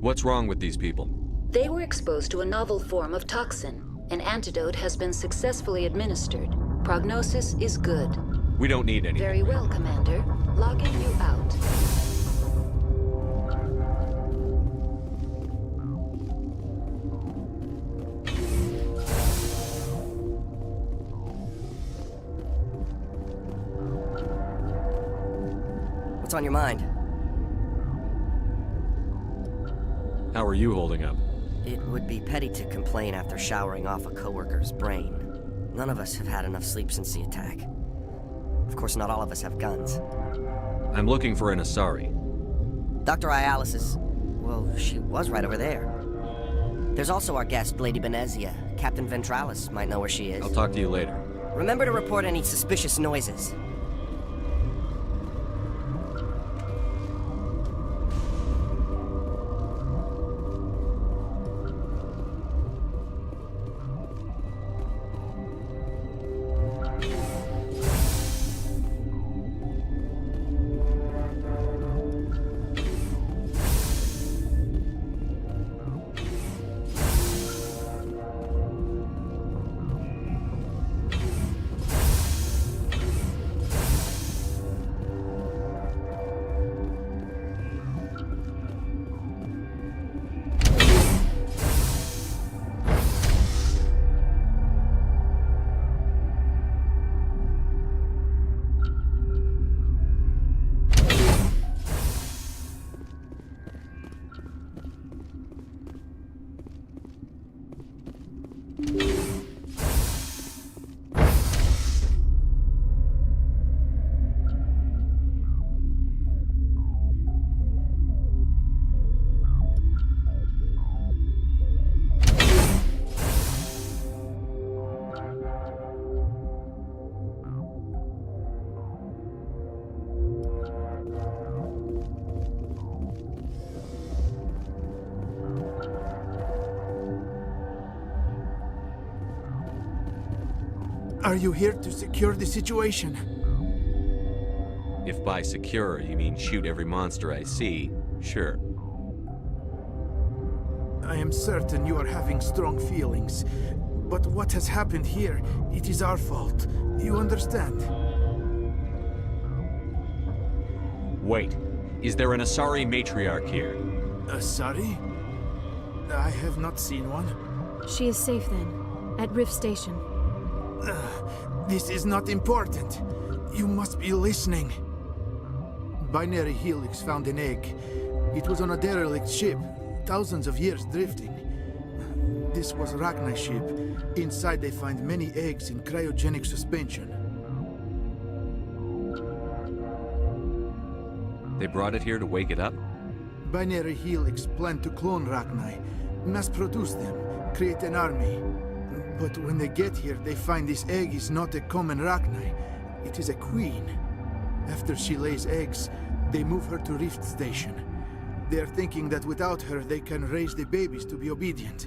What's wrong with these people? They were exposed to a novel form of toxin. An antidote has been successfully administered. Prognosis is good. We don't need any. Very well, Commander. Logging you out. What's on your mind? How are you holding up? It would be petty to complain after showering off a coworker's brain. None of us have had enough sleep since the attack. Of course, not all of us have guns. I'm looking for an Asari. Dr. Ialis is... well, she was right over there. There's also our guest, Lady Benezia. Captain Ventralis might know where she is. I'll talk to you later. Remember to report any suspicious noises. Are you here to secure the situation? If by secure you mean shoot every monster I see, sure. I am certain you are having strong feelings. But what has happened here, it is our fault. You understand? Wait. Is there an Asari matriarch here? Asari? I have not seen one. She is safe then, at Rift Station. This is not important. You must be listening. Binary Helix found an egg. It was on a derelict ship, thousands of years drifting. This was Rachni's ship. Inside they find many eggs in cryogenic suspension. They brought it here to wake it up? Binary Helix planned to clone Rachni, mass-produce them, create an army. But when they get here, they find this egg is not a common Rachni. It is a queen. After she lays eggs, they move her to Rift Station. They are thinking that without her, they can raise the babies to be obedient.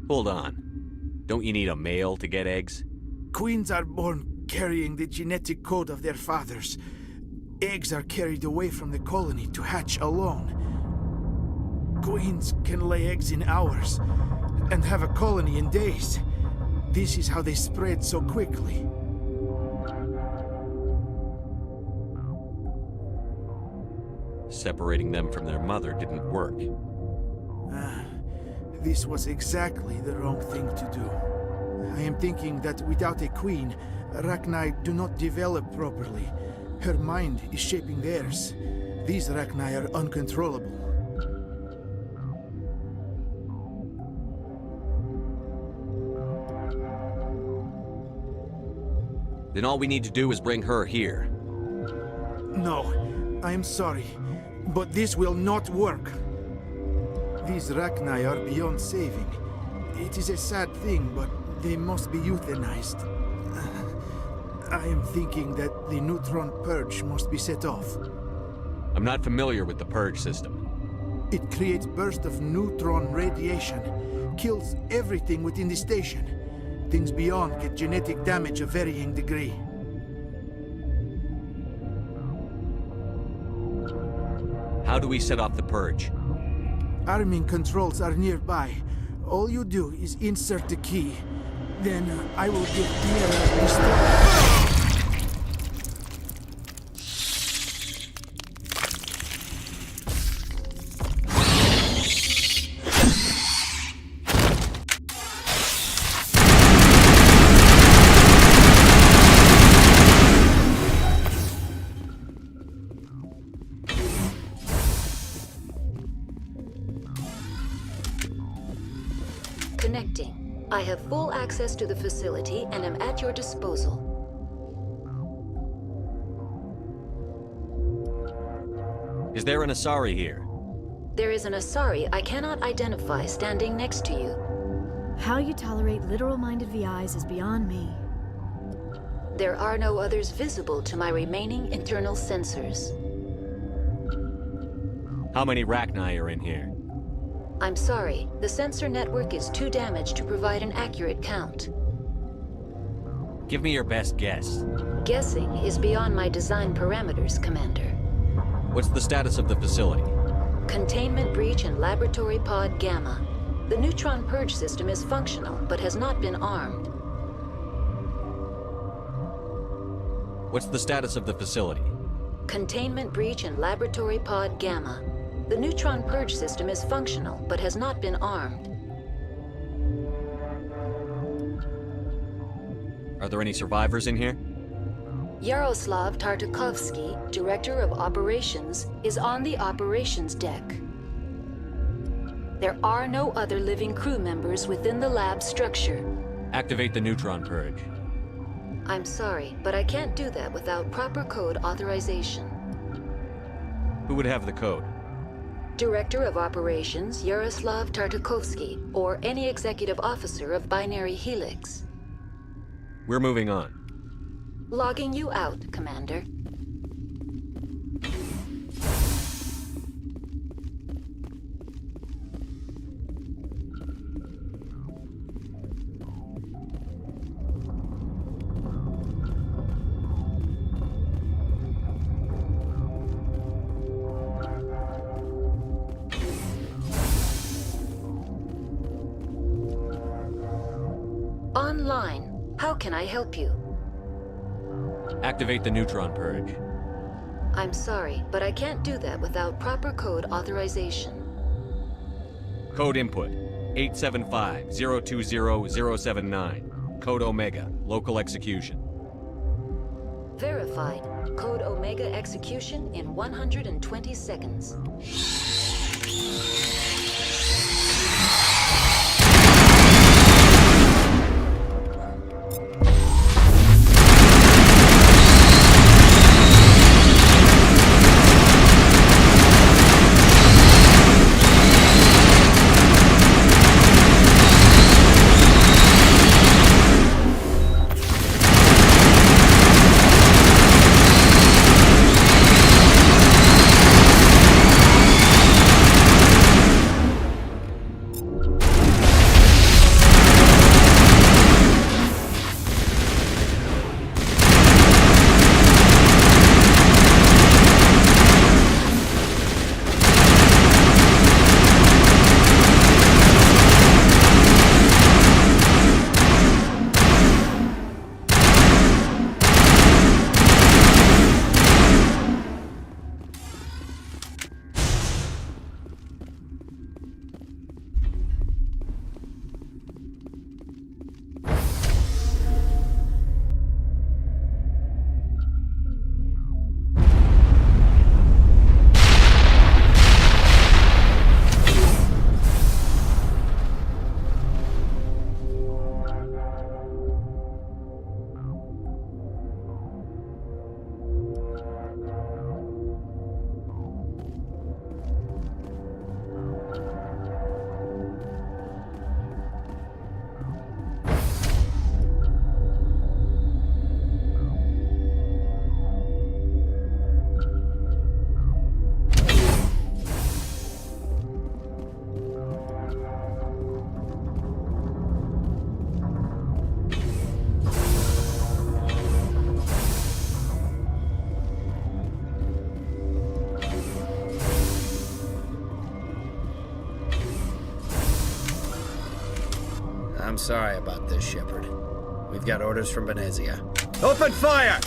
Hold on. Don't you need a male to get eggs? Queens are born carrying the genetic code of their fathers. Eggs are carried away from the colony to hatch alone. Queens can lay eggs in hours, and have a colony in days. This is how they spread so quickly. Separating them from their mother didn't work. This was exactly the wrong thing to do. I am thinking that without a queen, Rachni do not develop properly. Her mind is shaping theirs. These Rachni are uncontrollable. Then all we need to do is bring her here. No, I am sorry, but this will not work. These Rachni are beyond saving. It is a sad thing, but they must be euthanized. I am thinking that the neutron purge must be set off. I'm not familiar with the purge system. It creates bursts of neutron radiation, kills everything within the station. Things beyond get genetic damage of varying degree. How do we set off the purge? Arming controls are nearby. All you do is insert the key. Then I will give Mira restore. Connecting. I have full access to the facility and am at your disposal. Is there an Asari here? There is an Asari I cannot identify standing next to you. How you tolerate literal-minded VIs is beyond me. There are no others visible to my remaining internal sensors. How many Rachni are in here? I'm sorry, the sensor network is too damaged to provide an accurate count. Give me your best guess. Guessing is beyond my design parameters, Commander. What's the status of the facility? Containment breach in Laboratory Pod Gamma. The neutron purge system is functional, but has not been armed. What's the status of the facility? Containment breach in Laboratory Pod Gamma. The neutron purge system is functional, but has not been armed. Are there any survivors in here? Yaroslav Tartakovsky, Director of Operations, is on the operations deck. There are no other living crew members within the lab structure. Activate the neutron purge. I'm sorry, but I can't do that without proper code authorization. Who would have the code? Director of Operations Yaroslav Tartakovsky, or any executive officer of Binary Helix. We're moving on. Logging you out, Commander. Online. How can I help you? Activate the neutron purge. I'm sorry, but I can't do that without proper code authorization. Code input 875-020-079. Code Omega. Local execution. Verified. Code Omega execution in 120 seconds. I'm sorry about this, Shepard. We've got orders from Venezia. Open fire!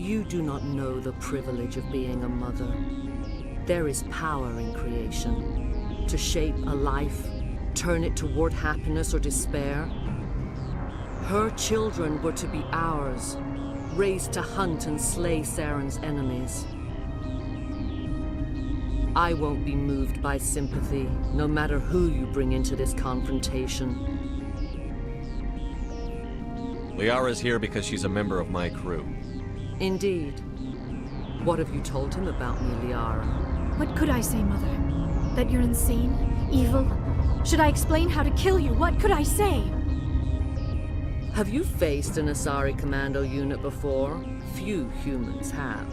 You do not know the privilege of being a mother. There is power in creation. To shape a life, turn it toward happiness or despair. Her children were to be ours, raised to hunt and slay Saren's enemies. I won't be moved by sympathy, no matter who you bring into this confrontation. Liara's here because she's a member of my crew. Indeed. What have you told him about me, Liara? What could I say, Mother? That you're insane? Evil? Should I explain how to kill you? What could I say? Have you faced an Asari commando unit before? Few humans have.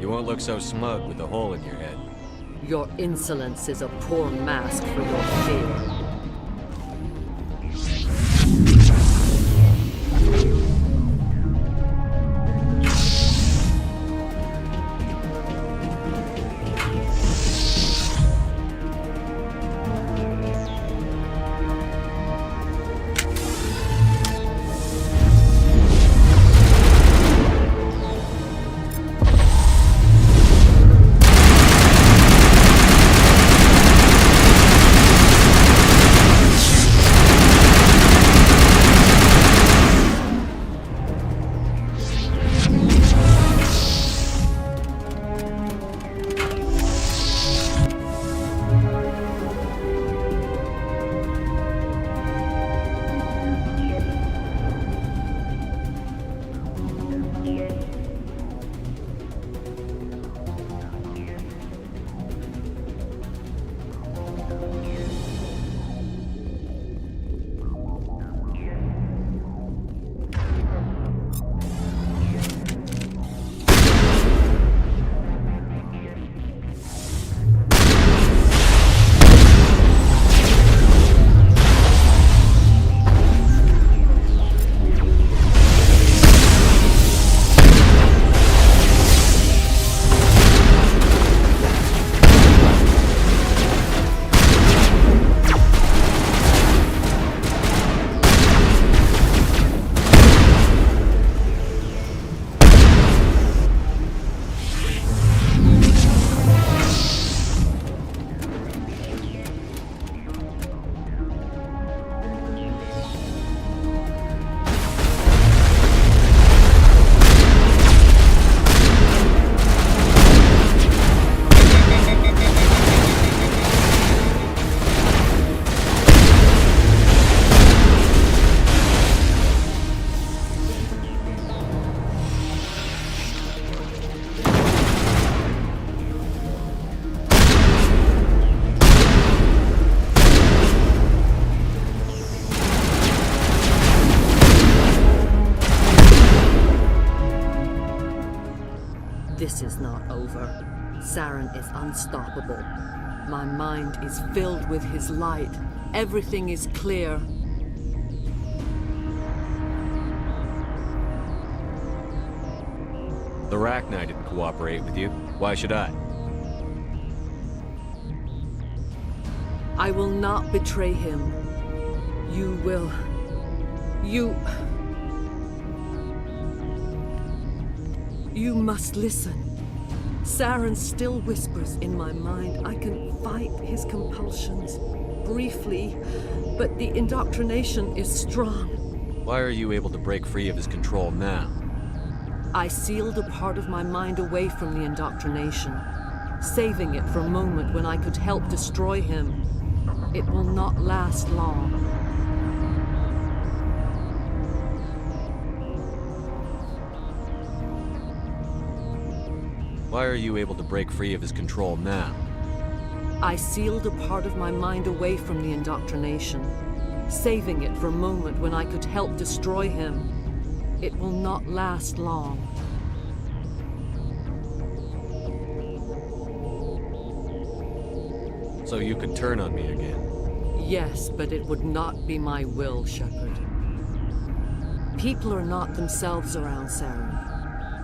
You won't look so smug with a hole in your head. Your insolence is a poor mask for your fear. This is not over. Saren is unstoppable. My mind is filled with his light. Everything is clear. The Rachni didn't cooperate with you. Why should I? I will not betray him. You will. You must listen. Saren still whispers in my mind. I can fight his compulsions, briefly, but the indoctrination is strong. Why are you able to break free of his control now? I sealed a part of my mind away from the indoctrination, saving it for a moment when I could help destroy him. It will not last long. Why are you able to break free of his control now? I sealed a part of my mind away from the indoctrination, saving it for a moment when I could help destroy him. It will not last long. So you could turn on me again? Yes, but it would not be my will, Shepard. People are not themselves around Saren.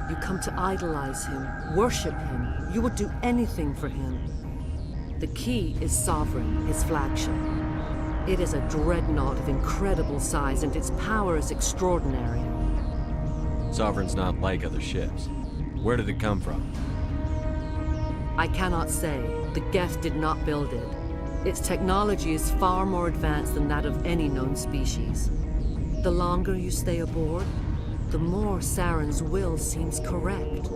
You come to idolize him, worship him. You would do anything for him. The key is Sovereign, his flagship. It is a dreadnought of incredible size, and its power is extraordinary. Sovereign's not like other ships. Where did it come from? I cannot say. The Geth did not build it. Its technology is far more advanced than that of any known species. The longer you stay aboard, the more Saren's will seems correct.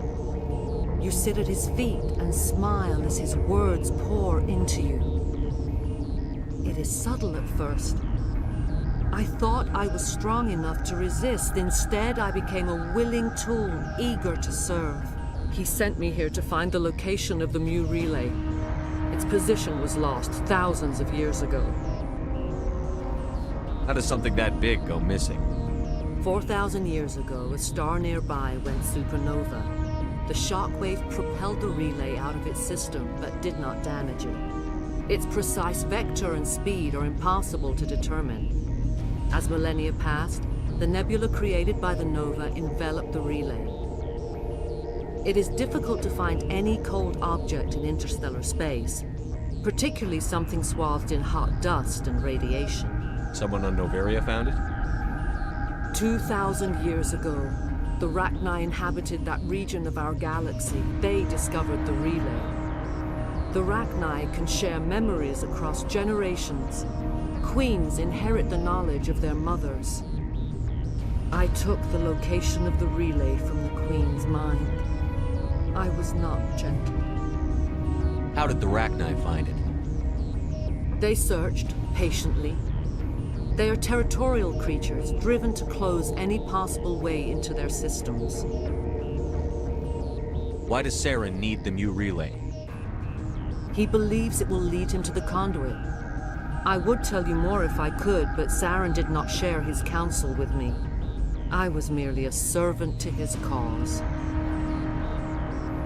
You sit at his feet and smile as his words pour into you. It is subtle at first. I thought I was strong enough to resist. Instead, I became a willing tool, eager to serve. He sent me here to find the location of the Mu relay. Its position was lost thousands of years ago. How does something that big go missing? 4,000 years ago, a star nearby went supernova. The shockwave propelled the relay out of its system, but did not damage it. Its precise vector and speed are impossible to determine. As millennia passed, the nebula created by the nova enveloped the relay. It is difficult to find any cold object in interstellar space, particularly something swathed in hot dust and radiation. Someone on Noveria found it? 2,000 years ago, the Rachni inhabited that region of our galaxy. They discovered the relay. The Rachni can share memories across generations. Queens inherit the knowledge of their mothers. I took the location of the relay from the Queen's mind. I was not gentle. How did the Rachni find it? They searched patiently. They are territorial creatures, driven to close any possible way into their systems. Why does Saren need the Mu relay? He believes it will lead him to the conduit. I would tell you more if I could, but Saren did not share his counsel with me. I was merely a servant to his cause.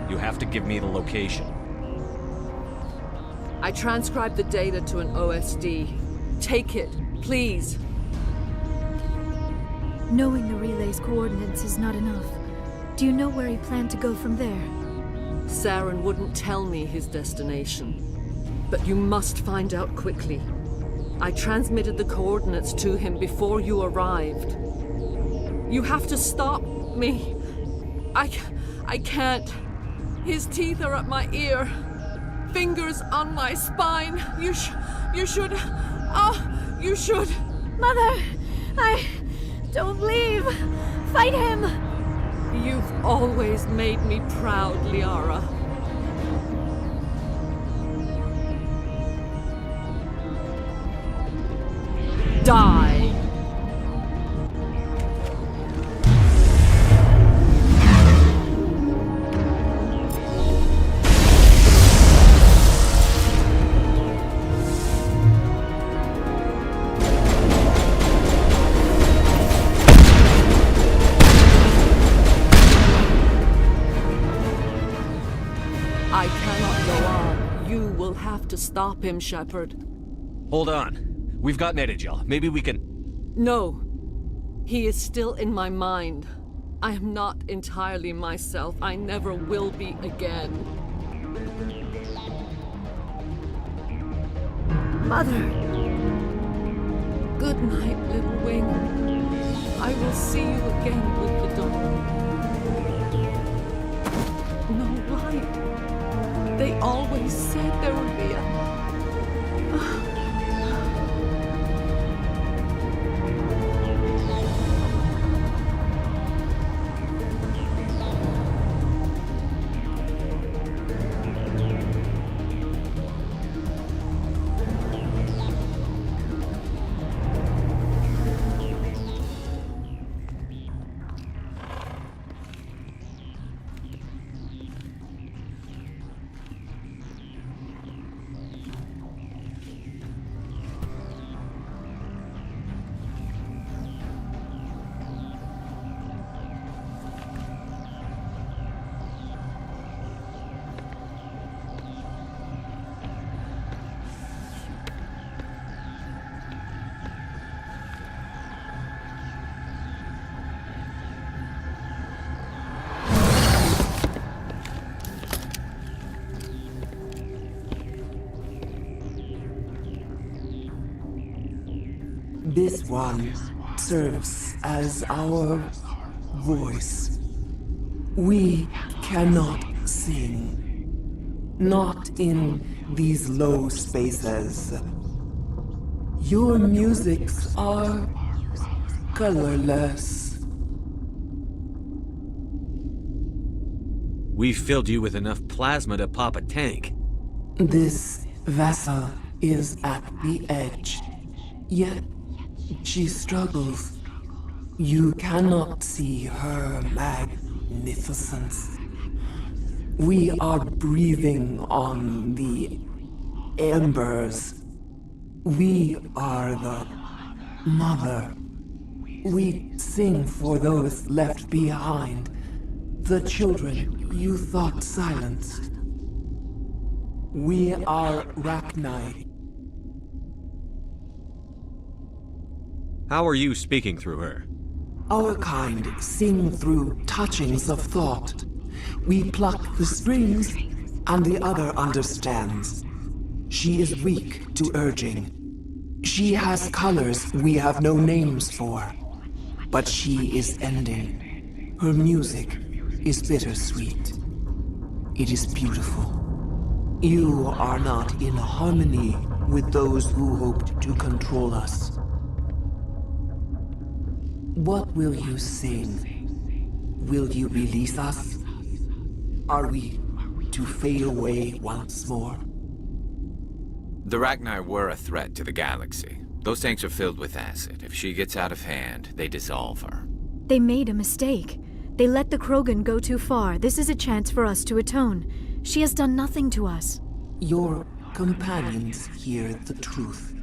You have to give me the location. I transcribed the data to an OSD. Take it, please. Knowing the relay's coordinates is not enough. Do you know where he planned to go from there? Saren wouldn't tell me his destination. But you must find out quickly. I transmitted the coordinates to him before you arrived. You have to stop me. I can't. His teeth are at my ear. Fingers on my spine. You should. You should. Mother! Don't leave! Fight him! You've always made me proud, Liara. Die! I cannot go on. You will have to stop him, Shepard. Hold on. We've got Netagel. Maybe we can... No. He is still in my mind. I am not entirely myself. I never will be again. Mother! Good night, little wing. I will see you again with the dawn. No light. They always said there would be a... This one serves as our voice. We cannot sing. Not in these low spaces. Your musics are colorless. We filled you with enough plasma to pop a tank. This vessel is at the edge. Yet she struggles. You cannot see her magnificence. We are breathing on the embers. We are the mother. We sing for those left behind, the children you thought silenced. We are Rachni. How are you speaking through her? Our kind sing through touchings of thought. We pluck the strings, and the other understands. She is weak to urging. She has colors we have no names for. But she is ending. Her music is bittersweet. It is beautiful. You are not in harmony with those who hoped to control us. What will you sing? Will you release us? Are we to fade away once more? The Rachni were a threat to the galaxy. Those tanks are filled with acid. If she gets out of hand, they dissolve her. They made a mistake. They let the Krogan go too far. This is a chance for us to atone. She has done nothing to us. Your companions hear the truth.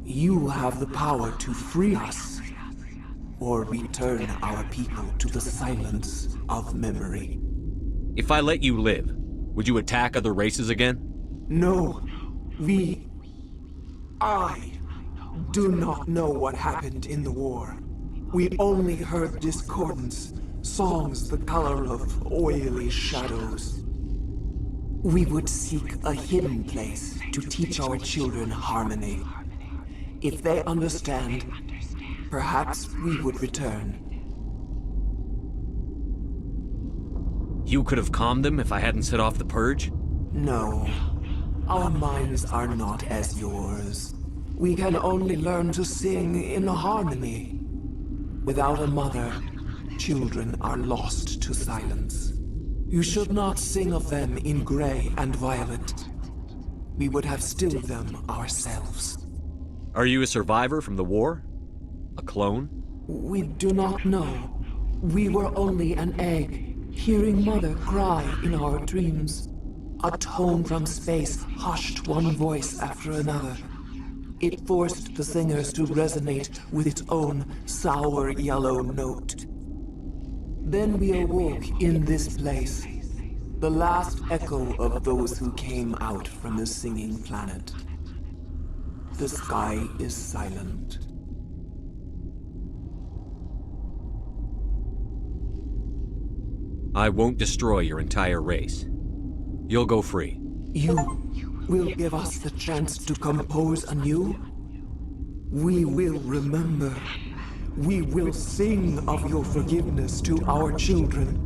You have the power to free us, or return our people to the silence of memory. If I let you live, would you attack other races again? No, I do not know what happened in the war. We only heard discordance, songs the color of oily shadows. We would seek a hidden place to teach our children harmony. If they understand, perhaps we would return. You could have calmed them if I hadn't set off the purge? No. Our minds are not as yours. We can only learn to sing in harmony. Without a mother, children are lost to silence. You should not sing of them in gray and violet. We would have stilled them ourselves. Are you a survivor from the war? A clone? We do not know. We were only an egg, hearing Mother cry in our dreams. A tone from space hushed one voice after another. It forced the singers to resonate with its own sour yellow note. Then we awoke in this place, the last echo of those who came out from the singing planet. The sky is silent. I won't destroy your entire race. You'll go free. You will give us the chance to compose anew? We will remember. We will sing of your forgiveness to our children.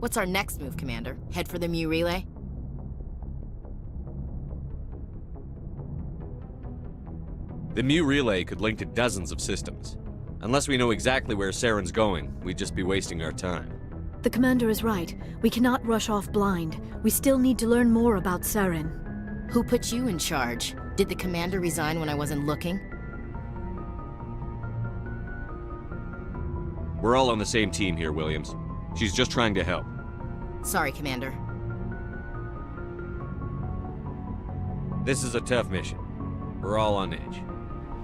What's our next move, Commander? Head for the Mu relay? The Mu relay could link to dozens of systems. Unless we know exactly where Saren's going, we'd just be wasting our time. The commander is right. We cannot rush off blind. We still need to learn more about Saren. Who put you in charge? Did the commander resign when I wasn't looking? We're all on the same team here, Williams. She's just trying to help. Sorry, Commander. This is a tough mission. We're all on edge.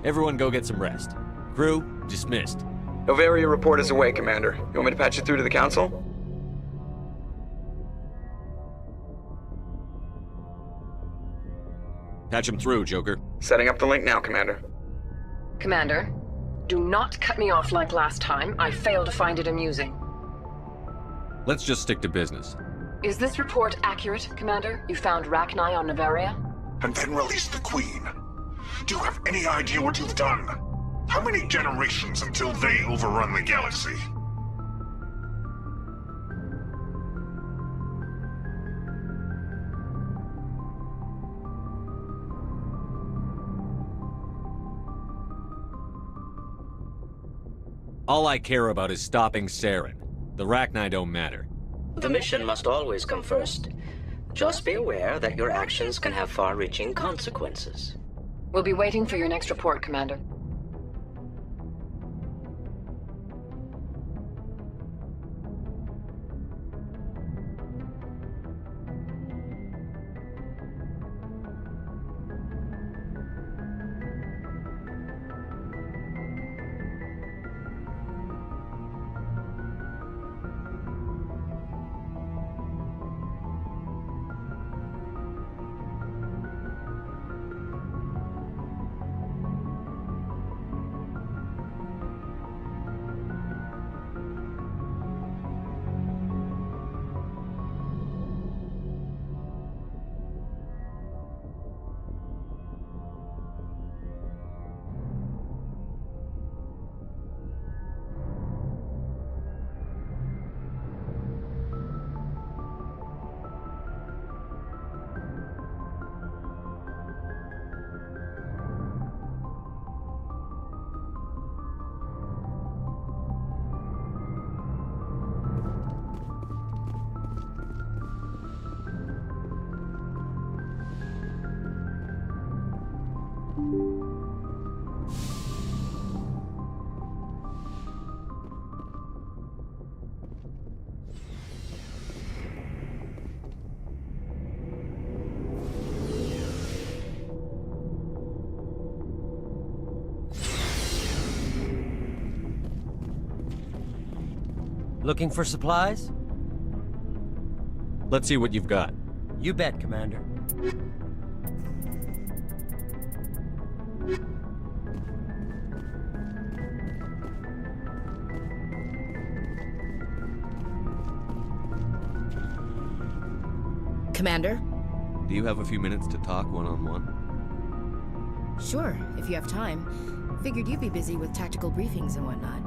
Everyone go get some rest. Crew, dismissed. Novaria report is away, Commander. You want me to patch it through to the Council? Patch him through, Joker. Setting up the link now, Commander. Commander, do not cut me off like last time. I failed to find it amusing. Let's just stick to business. Is this report accurate, Commander? You found Rachni on Novaria? And then released the Queen. Do you have any idea what you've done? How many generations until they overrun the galaxy? All I care about is stopping Saren. The Rachni don't matter. The mission must always come first. Just be aware that your actions can have far-reaching consequences. We'll be waiting for your next report, Commander. Looking for supplies? Let's see what you've got. You bet, Commander. Commander? Do you have a few minutes to talk one-on-one? Sure, if you have time. Figured you'd be busy with tactical briefings and whatnot.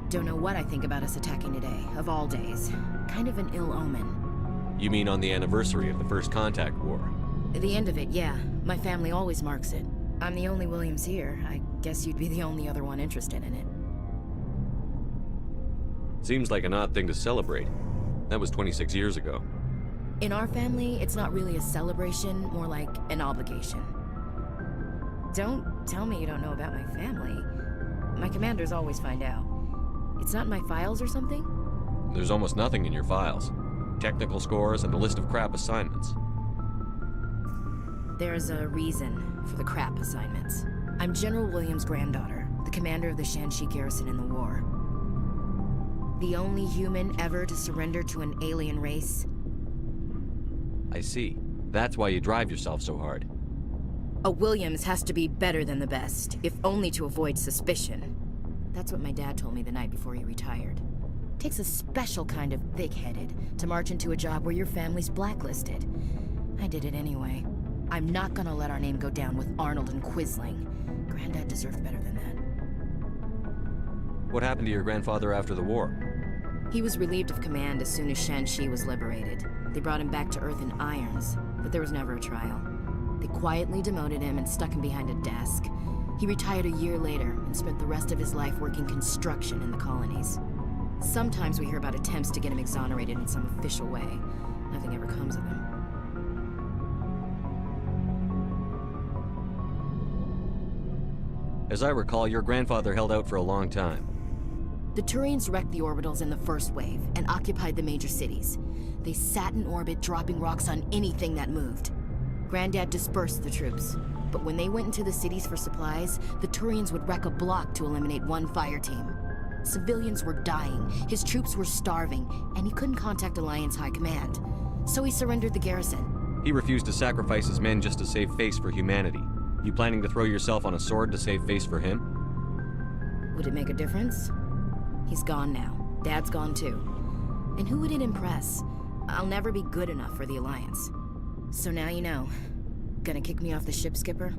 Don't know what I think about us attacking today, of all days. Kind of an ill omen. You mean on the anniversary of the First Contact War? At the end of it, yeah. My family always marks it. I'm the only Williams here. I guess you'd be the only other one interested in it. Seems like an odd thing to celebrate. That was 26 years ago. In our family, it's not really a celebration, more like an obligation. Don't tell me you don't know about my family. My commanders always find out. It's not in my files or something? There's almost nothing in your files. Technical scores and a list of crap assignments. There's a reason for the crap assignments. I'm General Williams' granddaughter, the commander of the Shanxi garrison in the war. The only human ever to surrender to an alien race. I see. That's why you drive yourself so hard. A Williams has to be better than the best, if only to avoid suspicion. That's what my dad told me the night before he retired. Takes a special kind of thick-headed to march into a job where your family's blacklisted. I did it anyway. I'm not gonna let our name go down with Arnold and Quisling. Granddad deserved better than that. What happened to your grandfather after the war? He was relieved of command as soon as Shan-Chi was liberated. They brought him back to Earth in irons, but there was never a trial. They quietly demoted him and stuck him behind a desk. He retired a year later and spent the rest of his life working construction in the colonies. Sometimes we hear about attempts to get him exonerated in some official way. Nothing ever comes of him. As I recall, your grandfather held out for a long time. The Turians wrecked the orbitals in the first wave and occupied the major cities. They sat in orbit, dropping rocks on anything that moved. Granddad dispersed the troops, but when they went into the cities for supplies, the Turians would wreck a block to eliminate one fire team. Civilians were dying, his troops were starving, and he couldn't contact Alliance High Command. So he surrendered the garrison. He refused to sacrifice his men just to save face for humanity. You planning to throw yourself on a sword to save face for him? Would it make a difference? He's gone now. Dad's gone too. And who would it impress? I'll never be good enough for the Alliance. So now you know. Gonna kick me off the ship, Skipper?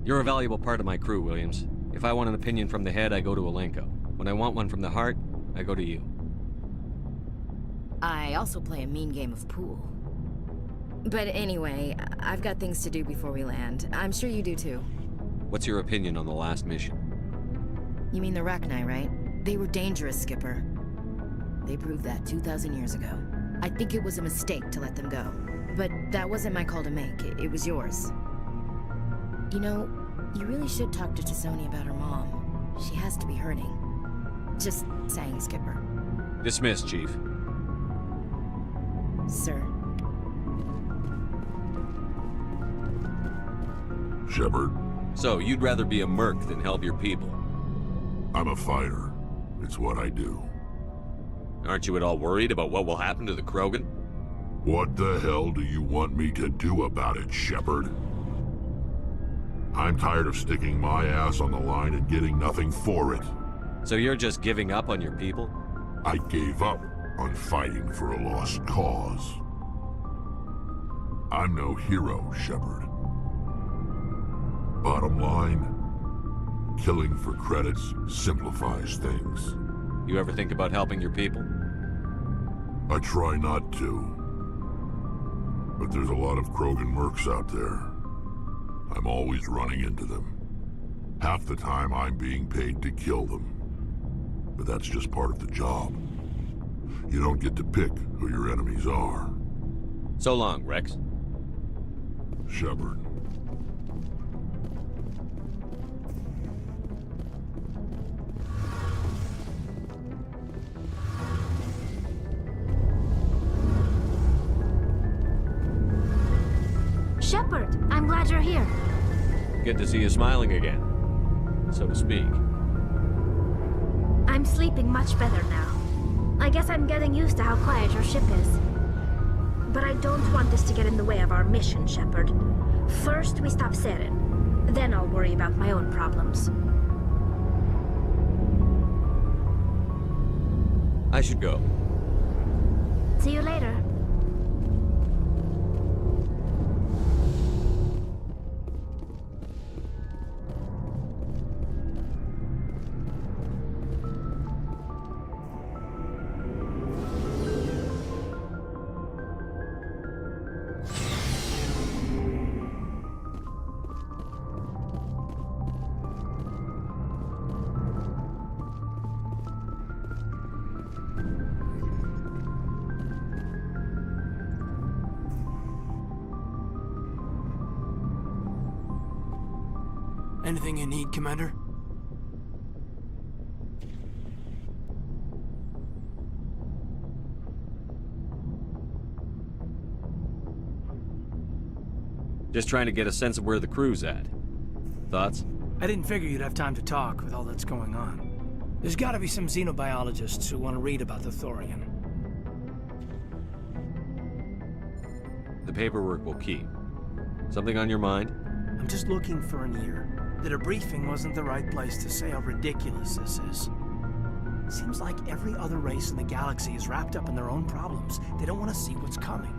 You're a valuable part of my crew, Williams. If I want an opinion from the head, I go to Alenko. When I want one from the heart, I go to you. I also play a mean game of pool. But anyway, I've got things to do before we land. I'm sure you do too. What's your opinion on the last mission? You mean the Rachni, right? They were dangerous, Skipper. They proved that 2,000 years ago. I think it was a mistake to let them go. But that wasn't my call to make. It was yours. You know, you really should talk to T'Soni about her mom. She has to be hurting. Just saying, Skipper. Dismissed, Chief. Sir. Shepard. So, you'd rather be a merc than help your people? I'm a fighter. It's what I do. Aren't you at all worried about what will happen to the Krogan? What the hell do you want me to do about it, Shepard? I'm tired of sticking my ass on the line and getting nothing for it. So you're just giving up on your people? I gave up on fighting for a lost cause. I'm no hero, Shepard. Bottom line, killing for credits simplifies things. You ever think about helping your people? I try not to. But there's a lot of Krogan mercs out there. I'm always running into them. Half the time I'm being paid to kill them. But that's just part of the job. You don't get to pick who your enemies are. So long, Rex. Shepard. Shepard, I'm glad you're here. Good to see you smiling again, so to speak. I'm sleeping much better now. I guess I'm getting used to how quiet your ship is. But I don't want this to get in the way of our mission, Shepard. First, we stop Saren. Then I'll worry about my own problems. I should go. See you later. Anything you need, Commander? Just trying to get a sense of where the crew's at. Thoughts? I didn't figure you'd have time to talk with all that's going on. There's gotta be some xenobiologists who want to read about the Thorian. The paperwork will keep. Something on your mind? I'm just looking for an ear. The debriefing wasn't the right place to say how ridiculous this is. Seems like every other race in the galaxy is wrapped up in their own problems. They don't want to see what's coming.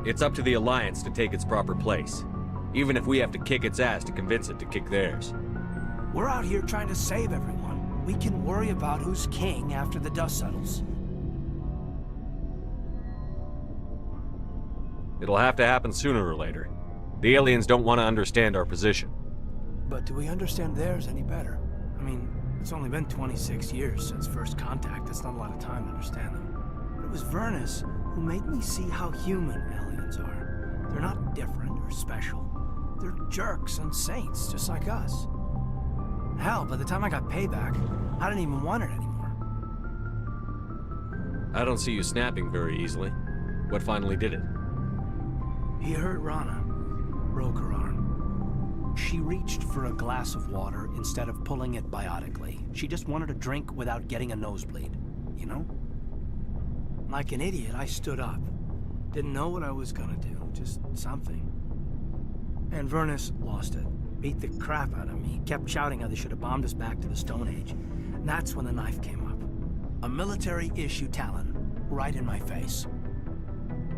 It's up to the Alliance to take its proper place. Even if we have to kick its ass to convince it to kick theirs. We're out here trying to save everyone. We can worry about who's king after the dust settles. It'll have to happen sooner or later. The aliens don't want to understand our position. But do we understand theirs any better? I mean, it's only been 26 years since first contact. That's not a lot of time to understand them. But it was Vernus who made me see how human aliens are. They're not different or special. They're jerks and saints, just like us. Hell, by the time I got payback, I didn't even want it anymore. I don't see you snapping very easily. What finally did it? He hurt Rana. Broke her arm. She reached for a glass of water instead of pulling it biotically. She just wanted a drink without getting a nosebleed, you know? Like an idiot, I stood up. Didn't know what I was gonna do, just something. And Vernus lost it. Beat the crap out of me. Kept shouting how they should have bombed us back to the Stone Age. And that's when the knife came up. A military-issue talon, right in my face.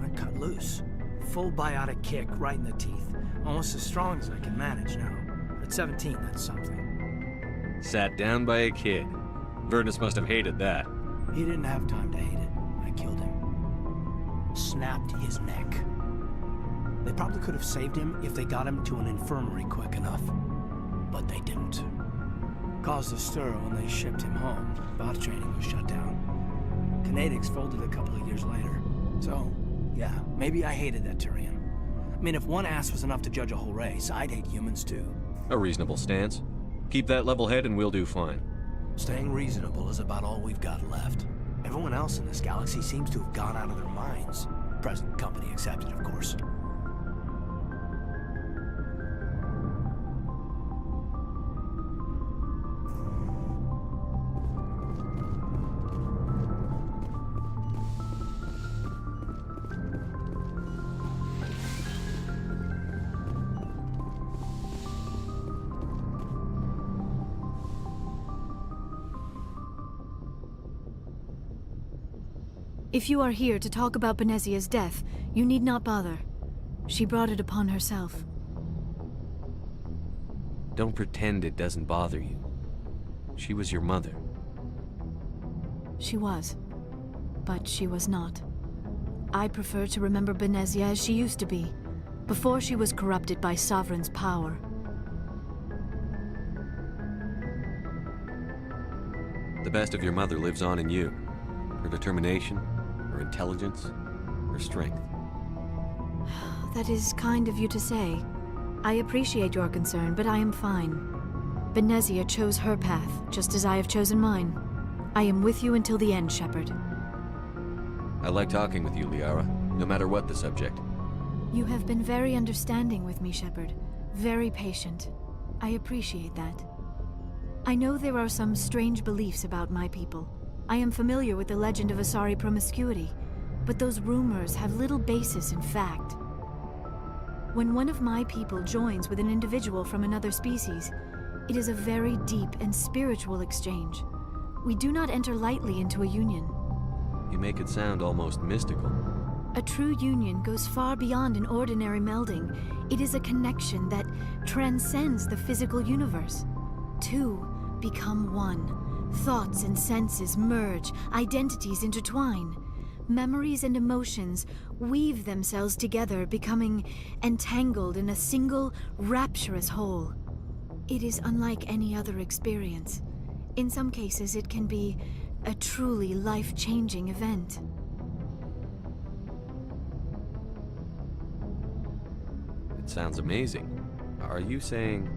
I cut loose. Full biotic kick right in the teeth. Almost as strong as I can manage now. At 17, that's something. Sat down by a kid. Vernus must have hated that. He didn't have time to hate it. I killed him. Snapped his neck. They probably could have saved him if they got him to an infirmary quick enough. But they didn't. Caused a stir when they shipped him home. Bot training was shut down. Kinetics folded a couple of years later. So, yeah, maybe I hated that Turian. I mean, if one ass was enough to judge a whole race, I'd hate humans too. A reasonable stance. Keep that level head and we'll do fine. Staying reasonable is about all we've got left. Everyone else in this galaxy seems to have gone out of their minds. Present company accepted, of course. If you are here to talk about Benezia's death, you need not bother. She brought it upon herself. Don't pretend it doesn't bother you. She was your mother. She was. But she was not. I prefer to remember Benezia as she used to be, before she was corrupted by Sovereign's power. The best of your mother lives on in you. Her determination, her intelligence, her strength. That is kind of you to say. I appreciate your concern, but I am fine. Benezia chose her path, just as I have chosen mine. I am with you until the end, Shepard. I like talking with you, Liara, no matter what the subject. You have been very understanding with me, Shepard. Very patient. I appreciate that. I know there are some strange beliefs about my people. I am familiar with the legend of Asari promiscuity, but those rumors have little basis in fact. When one of my people joins with an individual from another species, it is a very deep and spiritual exchange. We do not enter lightly into a union. You make it sound almost mystical. A true union goes far beyond an ordinary melding. It is a connection that transcends the physical universe. Two become one. Thoughts and senses merge, identities intertwine. Memories and emotions weave themselves together, becoming entangled in a single, rapturous whole. It is unlike any other experience. In some cases, it can be a truly life-changing event. It sounds amazing. Are you saying...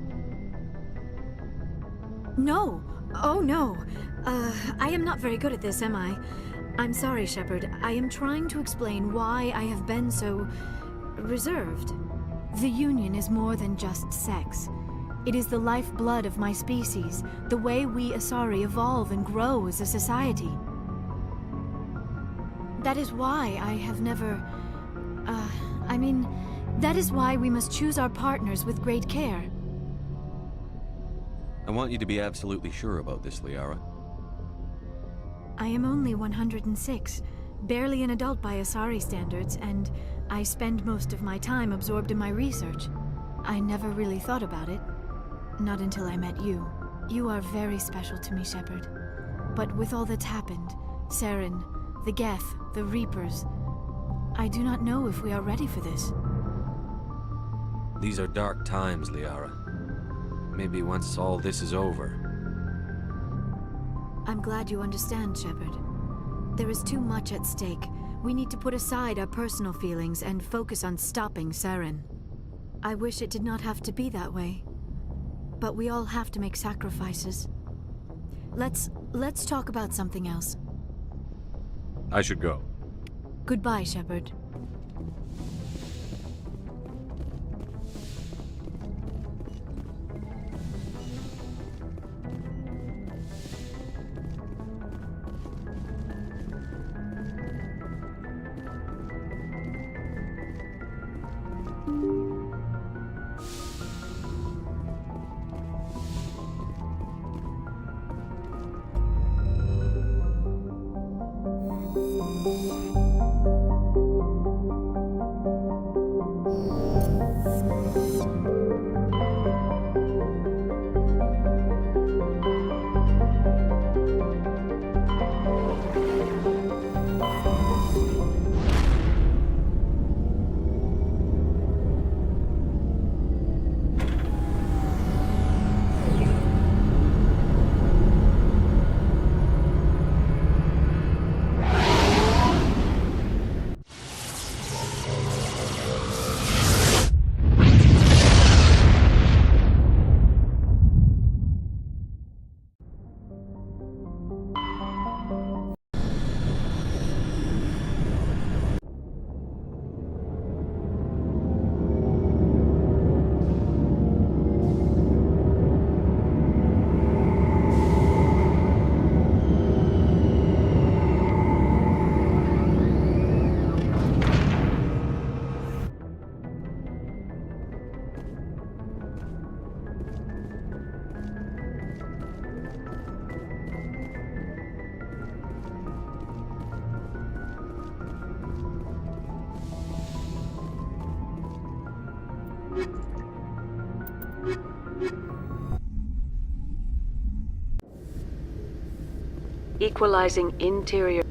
No! Oh no! I am not very good at this, am I? I'm sorry, Shepard. I am trying to explain why I have been so... reserved. The Union is more than just sex. It is the lifeblood of my species, the way we Asari evolve and grow as a society. That is why I have never... that is why we must choose our partners with great care. I want you to be absolutely sure about this, Liara. I am only 106, barely an adult by Asari standards, and I spend most of my time absorbed in my research. I never really thought about it. Not until I met you. You are very special to me, Shepard. But with all that's happened, Saren, the Geth, the Reapers, I do not know if we are ready for this. These are dark times, Liara. Maybe once all this is over. I'm glad you understand, Shepard. There is too much at stake. We need to put aside our personal feelings and focus on stopping Saren. I wish it did not have to be that way. But we all have to make sacrifices. Let's talk about something else. I should go. Goodbye, Shepard. Equalizing interior.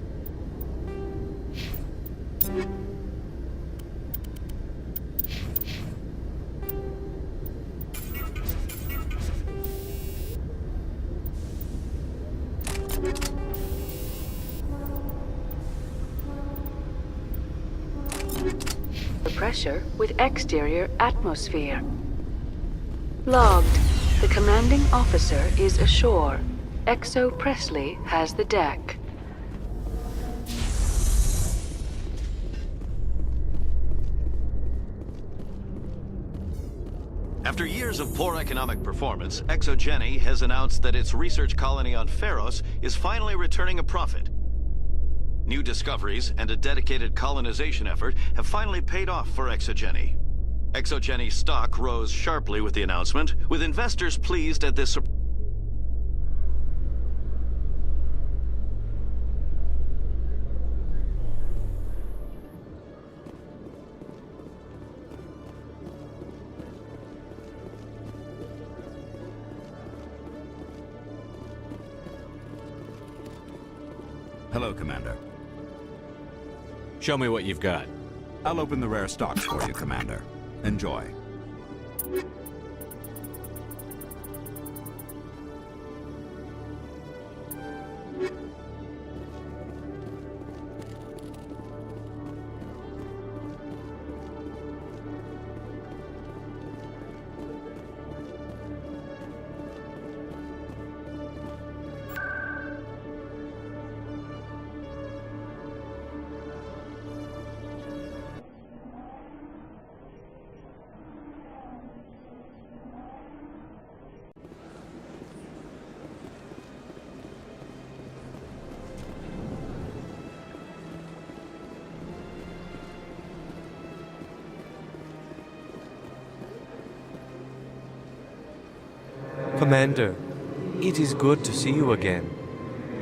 Pressure with exterior atmosphere. Logged. The commanding officer is ashore. Exo Presley has the deck. After years of poor economic performance, ExoGeni has announced that its research colony on Pharos is finally returning a profit. New discoveries and a dedicated colonization effort have finally paid off for ExoGeni. ExoGeni stock rose sharply with the announcement, with investors pleased at this. Hello, Commander. Show me what you've got. I'll open the rare stocks for you, Commander. Enjoy. Commander, it is good to see you again.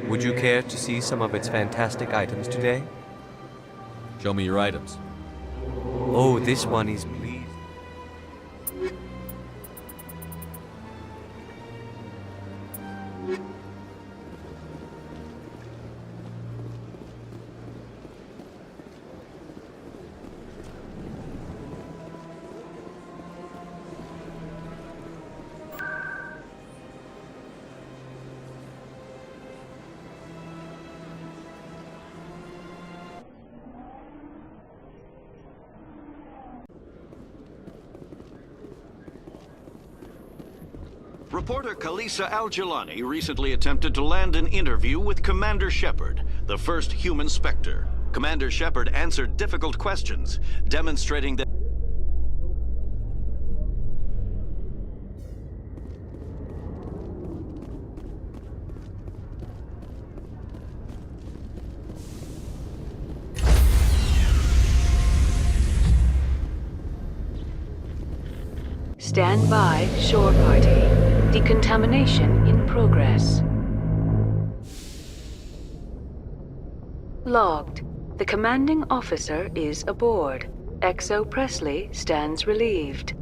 Would you care to see some of its fantastic items today? Show me your items. Oh, this one is pleased. Reporter Kalisa Al-Jilani recently attempted to land an interview with Commander Shepard, the first human Spectre. Commander Shepard answered difficult questions, demonstrating that Stand by, shore party. Decontamination in progress. Logged. The commanding officer is aboard. XO Presley stands relieved.